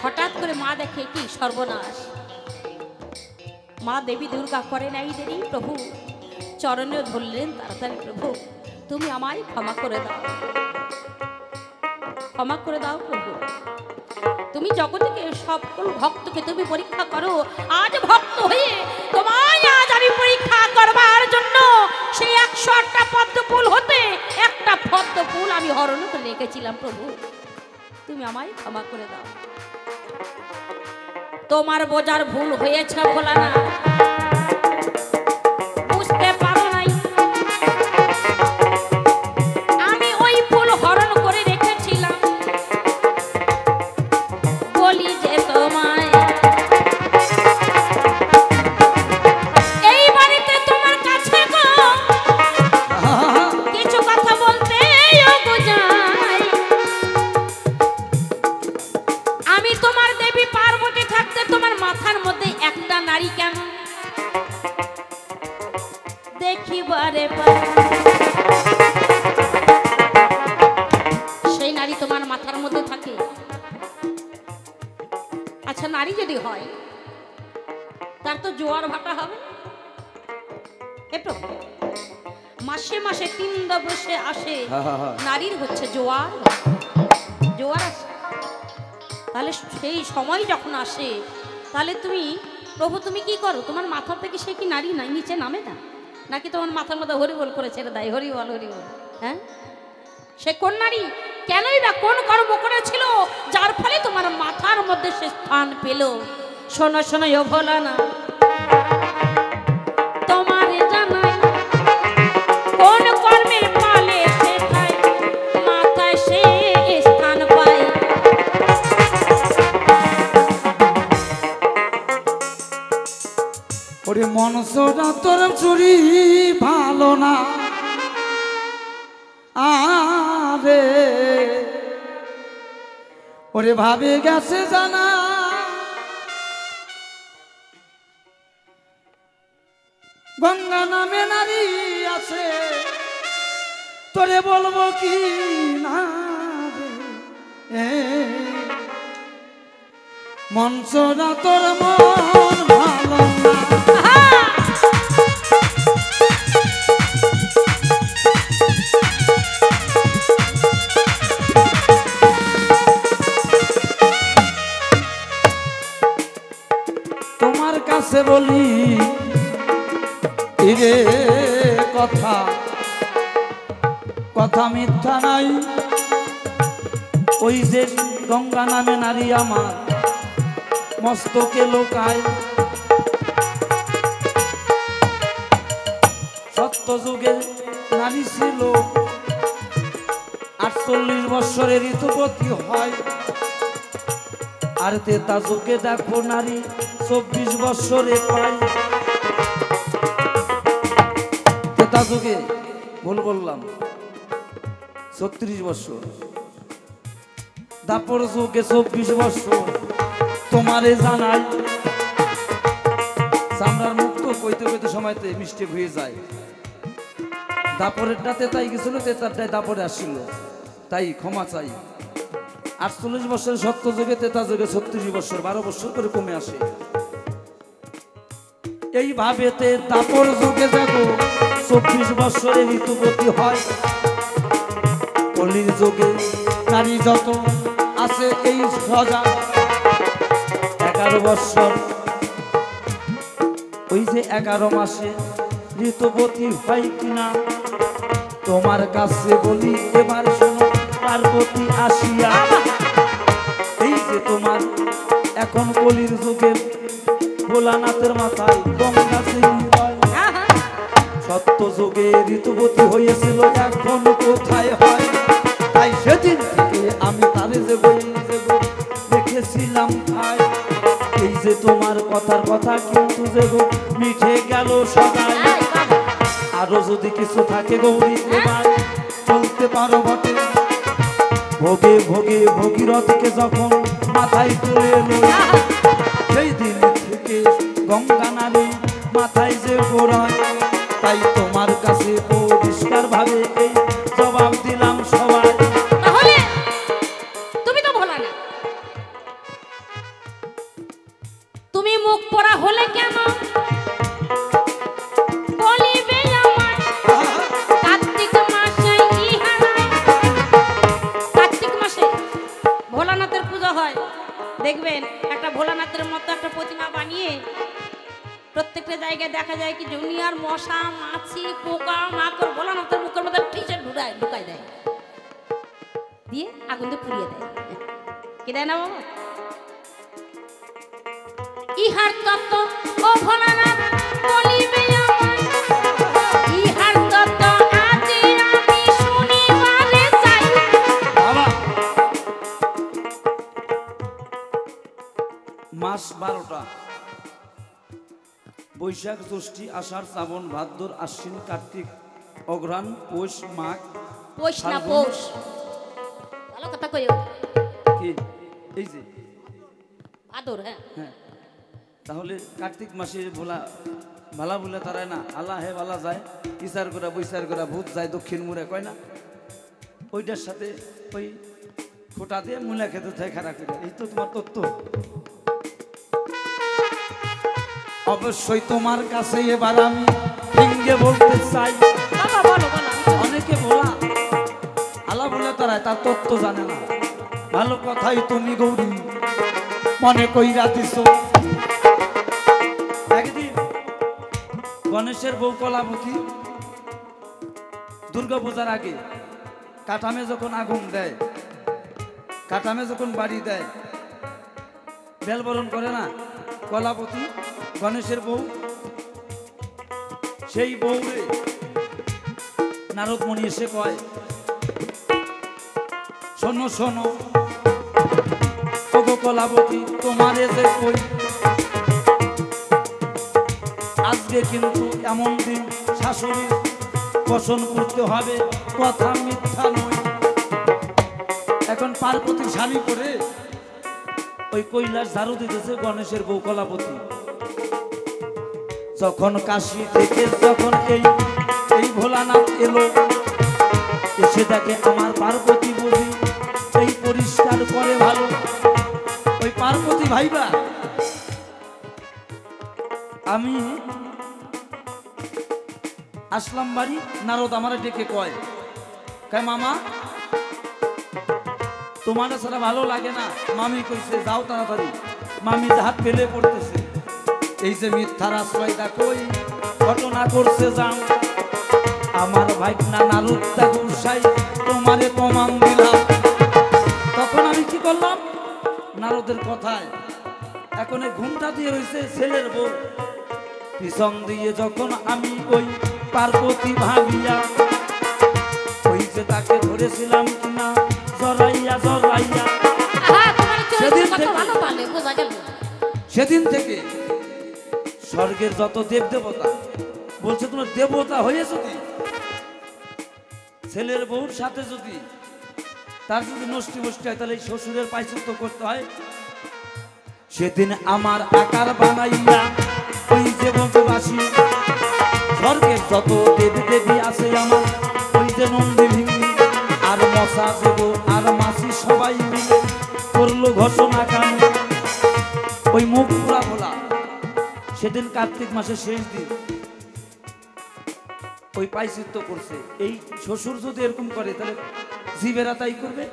হঠাৎ করে মা দেখে কি সর্বনাশ। মা দেবী দুর্গা করে নাই দেরি, প্রভু চরণে ধরলেন তাড়াতাড়ি, প্রভু তুমি আমায় ক্ষমা করে দাও, ক্ষমা করে দাও প্রভু। তুমি জগৎকে সকল ভক্তকে তুমি পরীক্ষা করো, আজ ভক্ত হয়ে তোমায় আজ আমি পরীক্ষা করবার জন্য সেই 108টা পদ্ম ফুল হতে একটা পদ্ম ফুল আমি হরণ করে রেখেছিলাম, প্রভু তুমি আমায় ক্ষমা করে দাও। তোমার বোঝার ভুল হয়েছে ভোলানা, বুঝতে পারো নাই আমি ওই ফুল হরণ করে রেখেছিলাম, বলি যে তোমায় এই বাড়িতে তোমার কাছে গো কিছু কথা বলতে যাই। আমি তোমার দেবী পার্বতী থাকতে তোমার মাথার মধ্যে একটা নারী কেন দেখিবারে পাই, সেই নারী তোমার মাথার মধ্যে থাকে। আচ্ছা নারী যদি হয় তার তো জোয়ার ভাটা হবে, মাসে মাসে 3 দিবসে আসে, নারীর হচ্ছে জোয়ার, জোয়ার আসে। তাহলে সেই সময় যখন আসে, তাহলে তুমি প্রভু তুমি কি করো, তোমার মাথার থেকে সে কি নারী নাই নিচে নামে না, নাকি তোমার মাথার মধ্যে হরিবল করে ছেড়ে দেয়, হরিবল হরিবল? হ্যাঁ, সে কোন নারী, কেনই বা কোন কর্ম করেছিল যার ফলে তোমার মাথার মধ্যে সে স্থান পেল? শোনো শোনো ও ভোলানা, তোমার জানাই কোন কর্মের ফলে সে মাথায় সে স্থান পায়। ওরে মনসটা তোর চুরি ভালো না, আরে ওরে ভাবে গেছে জানা, গঙ্গা নামে নারী আছে, তোরে বলবো কি না রে, মনসটা তোর মন ভালো না। তোমার কাছে বলি রে কথা, কথা মিথ্যা নাই, ওই যে গঙ্গা নামে নারী আমার মস্তকে লোকায়, সত্য যুগের নারী ছিল 48 বৎসরের ঋতুপতি হয়, আর তেতা যুগে দেখো নারী 24 বৎসরে পাই। তেতা যুগে ভুল বললাম 36 বৎসর, দাপর যুগে 24 বৎসর। তোমারে জানাই চামড়ার মুক্ত কইতে কইতে সময়তে মিষ্টি হয়ে যায়। দাপরেরটা তেতাই গেছিল, তেতারটাই দাপরে আসছিল, তাই ক্ষমা চাই। 48 বছরের সত্য যুগে, তেতা যুগে 36 বছর, 12 বছর করে কমে আসে। এইভাবে দাপর যুগে দেখো 24 বছরে ঋতুবতী হয়। কলির যুগে নারী যত আছে এই সজা 11 বছর, ওই যে 11 মাসে ঋতুবতী হয় কিনা তোমার কাছে বলি এবার শোনো পার্বতী আসিয়া। এই যে তোমার এখন কলির যুগের ভোলানাথের মাথায় গঙ্গা হয়। সত্য যুগে ঋতুবতী হয়েছিল, এখন কোথায় হয়? তাই সেদিন থেকে আমি তারে যে বই দেখেছিলাম ভাই। এই যে তোমার কথার কথা কিন্তু যে মিঠে গেল সবাই। আরো যদি কিছু থাকে গৌরী এবার বলতে পারো বটে। ভোগে ভোগে ভগীরথকে যখন মাথায় তুলে লই, সেই দিন থেকে গঙ্গা নারী মাথায় যে গোড়ায়। তাই তোমার কাছে পরিষ্কার ভাবে এই জবাব দিলাম সবাই। তাহলে তুমি তো ভোলা না, তুমি মুখ পড়া হলে কেন? বলিবে আমায় কার্তিক মাসে ইহারায়। কার্তিক মাসে ভোলানাথের পূজা হয়, দেখবেন একটা ভোলানাথের মতো একটা প্রতিমা বানিয়ে প্রত্যেকটা জায়গায় দেখা যায় কি দুনিয়ার মশা মাছি পোকা মাকড় ভোলানাথের মুখের মধ্যে ঠিচে ঢুকায় দেয়, দিয়ে আগুন দিয়ে পুড়িয়ে দেয়। কি দেয় না বাবা? ইহার তত্ত্ব ও ভোলানাথ বলিবে আমায়, ইহার তত্ত্ব আজি আমি শুনিবারে চাই। বাবা মাস 12টা, বৈশাখ জ্যৈষ্ঠী আষাঢ় শ্রাবণ ভাদ্র আশ্বিন কার্তিক অঘ্রাণ পৌষ মাঘ পৌষ না ফাল্গুন। পৌষ, ভালো কথা কইও। কি এই যে ভাদর, হ্যাঁ হ্যাঁ, তাহলে কার্তিক মাসে ভোলা ভালা বলে তারাই না আল্লাহ হে ভালা যায়, ইচার করা বৈচার করা ভূত যায় দক্ষিণ মুড়ে কয় না, ওইটার সাথে ওই খোটা দিয়ে মূলা খেতে থাকে খারাপ করে। এই তো তোমার তত্ত্ব। অবশ্যই তোমার কাছে এবার আমি ভেঙ্গে বলতে চাই। বাবা বলো বলো। অনেকে বলা আল্লাহ বলে তারাই তার তত্ত্ব জানে না। ভালো কথাই তুমি গৌরী মনে কইরা দিছ। একদিন গণেশের বউ কলাবতী দুর্গা পূজার আগে কাঠামে যখন আগুন দেয়, কাঠামে যখন বাড়ি দেয়, বেলবরণ করে না কলাবতী গণেশের বউ, সেই বউরে নারদমণি এসে কয় শোনো শোনো ওগো কলাবতী তোমারে যে কই, আজকে কিন্তু এমন দিন শাশুড়ি বসন করতে হবে, কথা মিথ্যা নয়। এখন পার্বতী শাড়ি করে ওই কৈলাস ঝাড়ু দিতেছে গণেশের বউ কলাবতী। যখন কাশি থেকে যখন এই ভোলানাথ এলো, এসে দেখে আমার পার্বতী বুঝি এই পরিষ্কার করে ভালো। ওই পার্বতী ভাইবা আমি আসলাম বাড়ি, নারদ আমারে ডেকে কয় মামা তোমার ছাড়া ভালো লাগে না। মামি কইছে যাও তাড়াতাড়ি, মামি হাত ফেলে পড়তেছে। এই যে মিথ্যার আশ্রয় দেখো এই ঘটনা করছে যাও, আমার ভাইকনা নারুদা গুসাই তোমারে প্রমাণ দিলাম। তখন আমি কি করলাম, নারদের কথায় এখন ঘুমটা দিয়ে রয়েছে ছেলের বউ, পিছন দিয়ে যখন আমি ওই পার্বতী ভাবিয়া ওই যে তাকে ধরেছিলাম কিনা জড়াইয়া জড়াইয়া, আহা, তোমার চরিত্র সেদিন কত থেকে ভালো বলে। বোঝা গেল। সেদিন থেকে স্বর্গের যত দেব দেবতা বলছে তোমার দেবতা হয়ে যদি ছেলের বউর সাথে যদি তার যদি নষ্টি বষ্টি হয় তাহলে এই শ্বশুরের পায়চিত্য করতে হয়। সেদিন আমার আকার বানাইয়া ওই যে বন্ধুবাসী স্বর্গের যত দেব দেবী আছে আমার ওই যে নন্দী ভিঙ্গি আর মশা দেব আর মাসি সবাই মিলে করলো ঘোষণা কান ওই মুখ পুরা বলা। সেদিন কার্তিক মাসের শেষ দিন ওই পায়চিত্য করছে। এই শ্বশুর যদি এরকম করে তাহলে জীবেরা তাই করবে।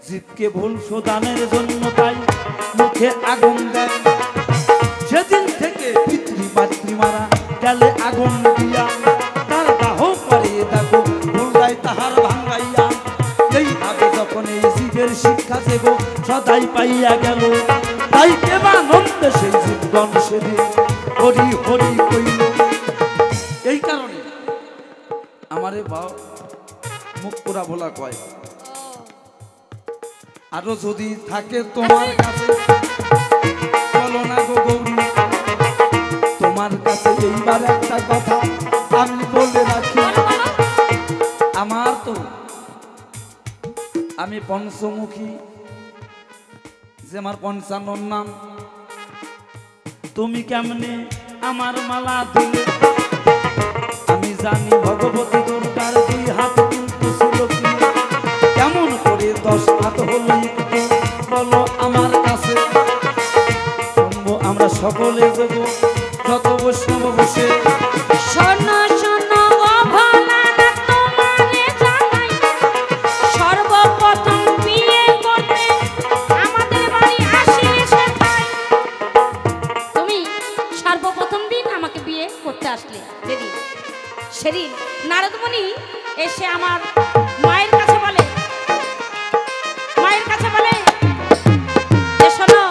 জীবকে ভুল শোধানের জন্য তাই মুখে আগুন দেয়। সেদিন থেকে পিতৃ মাতৃমারা গেলে আগুন দিয়া তার দাহ করে দেখো ভুলগাই তাহার ভাঙ্গাইয়া। এইভাবে যখন এই জীবের শিক্ষা দেব সদাই পাইয়া গেল তাই কেবানন্দে সেই জীবগণ সেদিন হরি হরি কইল। এই কারণে আমারে বাবা মুখ পোড়া ভোলা কয়। আরো যদি থাকে তোমার কাছে বলো না গো গৌরী, তোমার কাছে এইবার একটা কথা আমি বলে রাখি। আমার তো আমি পঞ্চমুখী যে আমার পঞ্চান্নর নাম, তুমি কেমনে আমার মালা দিলে? আমি জানি ভগবতী দুর্গার 2 হাত কিন্তু ছিল কি, কেমন করে 10 হাত হলো একটু বলো আমার কাছে। শুনবো আমরা সকলে যাব যত বৈষ্ণব বসে। শোনো শোনো ও ভোলানাথ তোমারে জানাই, সর্বপ্রথম বিয়ে করতে আমাদের বাড়ি আসিলে সেটাই। তুমি সর্বপ্রথম দিন আমাকে বিয়ে করতে আসলে দেবী। সেদিন নারদমণি এসে আমার মায়ের কাছে বলে যে শোনো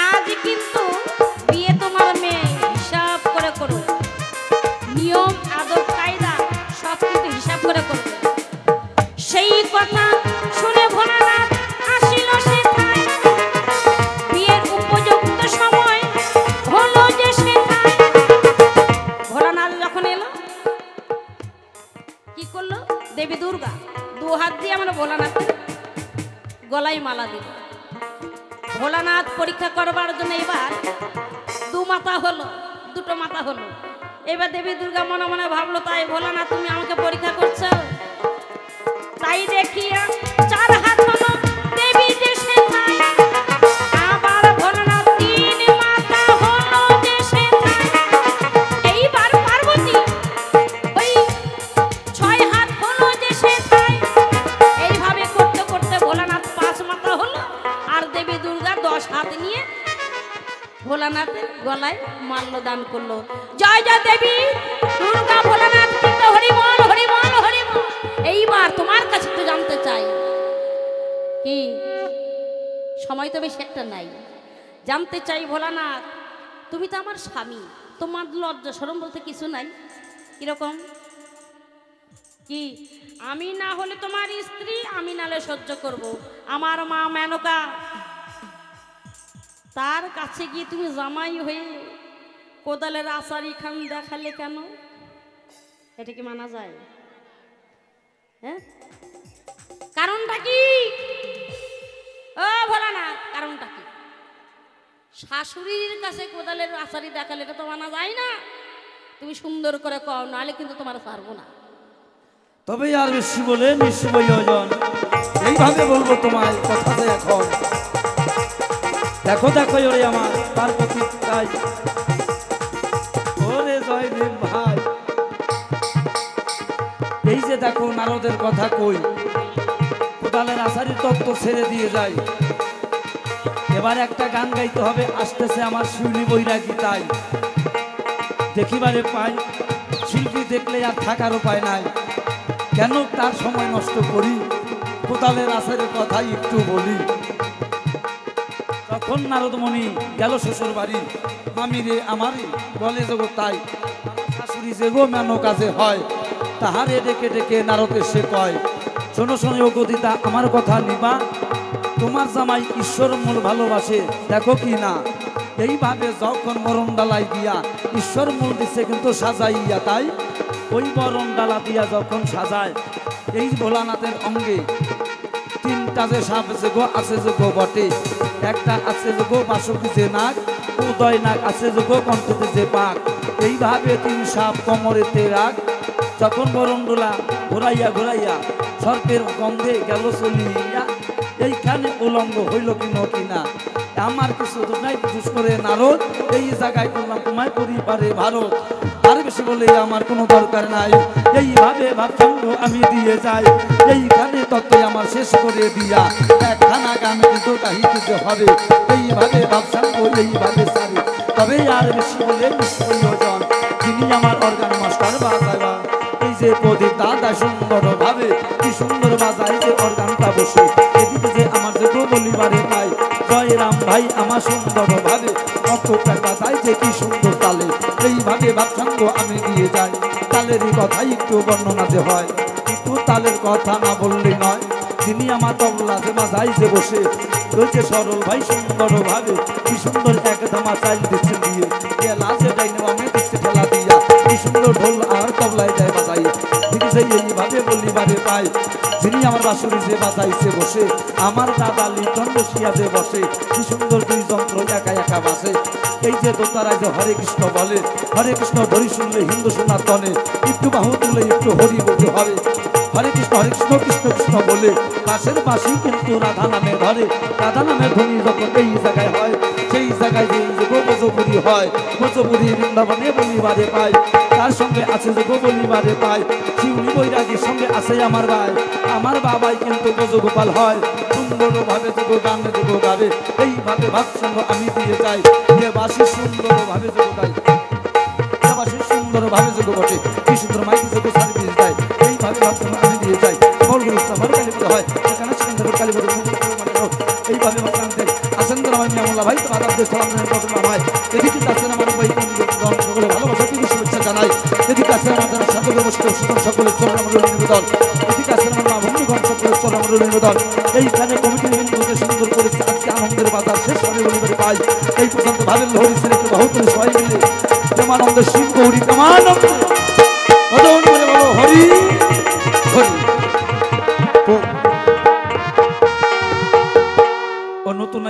আজ কিন্তু বিয়ে তোমার মেয়ে হিসাব করে করো, নিয়ম আদব কায়দা সব কিন্তু হিসাব করে করবে। সেই কথা শুনে ভোলানাথ আসিল সেথায়, বিয়ের উপযুক্ত সময় হলো যে সেথায়। ভোলানাথ যখন এলো কি করলো, দেবী দুর্গা 2 হাত দিয়ে আমরা ভোলানাথের গলায় মালা দিল। ভোলানাথ পরীক্ষা করবার জন্য এবার 2 মাথা হলো, 2টো মাথা হলো। এবার দেবী দুর্গা মনে মনে ভাবলো তাই ভোলানাথ তুমি আমাকে পরীক্ষা করছো, তাই দেখিয়া 4 হাত হলো দেবী যে সেথায়। আবার ভোলানাথ 3 মাথা হলো যে সেথায়। এইবার পার্বতী ওই 6 হাত হলো যে সেথায়। এইভাবে করতে করতে ভোলানাথ 5 মাথা হলো আর দেবী দুর্গা 10 হাত নিয়ে ভোলানাথের গলায় মাল্য দান করলো। জয় জয় দেবী দুর্গা ভোলানাথ কিন্তু হরি বল হরি বল হরি বল। এইবার তোমার কাছে একটু জানতে চাই, কি সময় তো বেশি একটা নাই, জানতে চাই ভোলানাথ তুমি তো আমার স্বামী, তোমার লজ্জা শরম বলতে কিছু নাই? কিরকম কি আমি না হলে তোমার স্ত্রী, আমি নালে সহ্য করব। আমার মা মেনকা তার কাছে গিয়ে তুমি জামাই হয়ে কোদালের আচারি খান দেখালে কেন? এটা কি মানা যায়? হ্যাঁ, কারণটা কি? ও ভোলানাথ কারণটা কি? শাশুড়ির কাছে কোদালের আচারি দেখালে এটা তো মানা যায় না। তুমি সুন্দর করে কও, নাহলে কিন্তু তোমার ছাড়বো না। তবে আর বেশি বলে নিঃস্ব প্রয়োজন, এইভাবে বলবো তোমার কথা যে এখন দেখো দেখো ওরে আমার তার প্রতি তাই। ওরে জয়দেব ভাই, এই যে দেখো নারদের কথা কই, কোদালের আচারির তত্ত্ব ছেড়ে দিয়ে যায়। এবার একটা গান গাইতে হবে, আসতেছে আমার শিউলি বৈরাগী। তাই দেখিবারে পাই, শিল্পী দেখলে আর থাকার উপায় নাই। কেন তার সময় নষ্ট করি, কোদালের আচারের কথাই একটু বলি। তখন নারদমণি গেল শ্বশুর বাড়ি, মামি রে আমারই বলে যে গো তাই, শাশুড়ি যে গো মেনো কাজে হয়, তাহারে ডেকে ডেকে নারদ এসে কয় শোনো শোনো ও গদিতা আমার কথা নিবা, তোমার জামাই ঈশ্বর মূল ভালোবাসে দেখো কি না। এইভাবে যখন বরণ ডালাই দিয়া ঈশ্বর মূল দিচ্ছে কিন্তু সাজাইয়া, তাই ওই বরণ ডালা দিয়া যখন সাজায় এই ভোলানাথের অঙ্গে তিনটা যে সাপ যে গো আছে যে গো বটে, একটা আছে যে গো বাসকি যে নাগ, উদয় নাগ আছে যে গো কণ্ঠতে যে পাক, এইভাবে তিন সাপ কোমরেতে রাখ। যখন বরণডোলা ঘুরাইয়া ঘুরাইয়া সর্পের গন্ধে গেল চলিয়া, এইখানে উলঙ্গ হইল কিনা আমার কিছু নাই বিশেষ করে নারদ, এই জায়গায় করলাম তোমায় পরিবারে ভারত, আর বেশি বলে আমার কোনো দরকার নাই। এইভাবে ভাবসঙ্গ আমি দিয়ে যাই, এইখানে তত্ত্বই আমার শেষ করে দিয়া একখানা গান কিন্তু গাহিতে হবে। এইভাবে ভাবসঙ্গ এইভাবে সারি, তবে আর বেশি বলে প্রয়োজন যিনি আমার অর্গান মাস্টার বাজাবা। এই যে প্রদীপ দাদা সুন্দর ভাবে কি সুন্দর বাজাই যে অর্গানটা বসে, এদিকে যে আমার যে বলিবারে পাই জয় রাম ভাই আমার সুন্দর ভাবে অক্ষরটা বাজাই যে কি সুন্দর তালে। এইভাবে ভাবসঙ্গ আমি দিয়ে যাই, তালেরই কথাই একটু বর্ণনা যে হয়, একটু তালের কথা না বললেই নয়। যিনি আমার তবলা যে বাজাই যে বসে রয়েছে সরল ভাই সুন্দর ভাবে কি সুন্দর এক ধামা চাইল দিচ্ছে দিয়ে, গেলা যে ডাইনে আমি দিচ্ছে ঠেলা দিয়া কি সুন্দর ঢোল আর তবলায় যায় বাজাই। ঠিক আছে এইভাবে বলিবারে পাই যিনি আমার বাঁশুরি যে বাজাইছে বসে, আমার দাদা লিটন বসিয়া যে বসে কি সুন্দর দুই যন্ত্র একা একা বাসে। এই যে দোতারায় যে হরে কৃষ্ণ বলে, হরে কৃষ্ণ ধরি শুনলে হিন্দু শোনার তনে একটু বাহু তুলে একটু হরি বলতে হবে। হরে কৃষ্ণ কৃষ্ণ কৃষ্ণ বলে পাশের পাশেই কিন্তু রাধা নামে ধরে, রাধা নামের ধ্বনি যখন এই জায়গায় হয় সেই জায়গায় যে গোপজপুরি হয়, গোপজপুরি বৃন্দাবনে বলিবারে পাই, তার সঙ্গে আছে যে বলিবারে পাই শিউলি বৈরাগীর সঙ্গে আছে আমার ভাই, আমার বাবাই কিন্তু গজগোপাল হয় সুন্দরভাবে যোগ গানে যোগ গাবে। এইভাবে ভাবসঙ্গ আমি দিয়ে যাই, যে বাসি সুন্দরভাবে যোগ গাই, বাসি সুন্দরভাবে যোগ বটে কি সুন্দর মাইকি যোগ সার্ভিস দেয়। এইভাবে ভাবসঙ্গ আমি দিয়ে যাই, বলগুলো ইসলাম কালীপুজো হয় এখানে সেখানে কালীপুজো এইভাবে ভাবসঙ্গ আসেন্দ্র আমি আমলা ভাই তোমার দেশ ভাই এদিকে আছে আমার ভাই সকলে ভালোবাসা তিনি শুভেচ্ছা জানাই। এদিকে আছে আমাদের সকলে সকলের চরণ আমার নিবেদন, এদিকে আছে আমার বন্ধুগণ সকলের চরণ আমার নিবেদন। এইখানে কমিটির বিন্দুকে সুন্দর করেছে আজকে আনন্দের বাজার শেষ হবে বলিবারে পাই। এই পর্যন্ত ভাবেন হরি সিলেক্ট বহু করে সবাই মিলে প্রেমানন্দ শিব গৌরী প্রেমানন্দ বলো হরি হরি। ও নতুন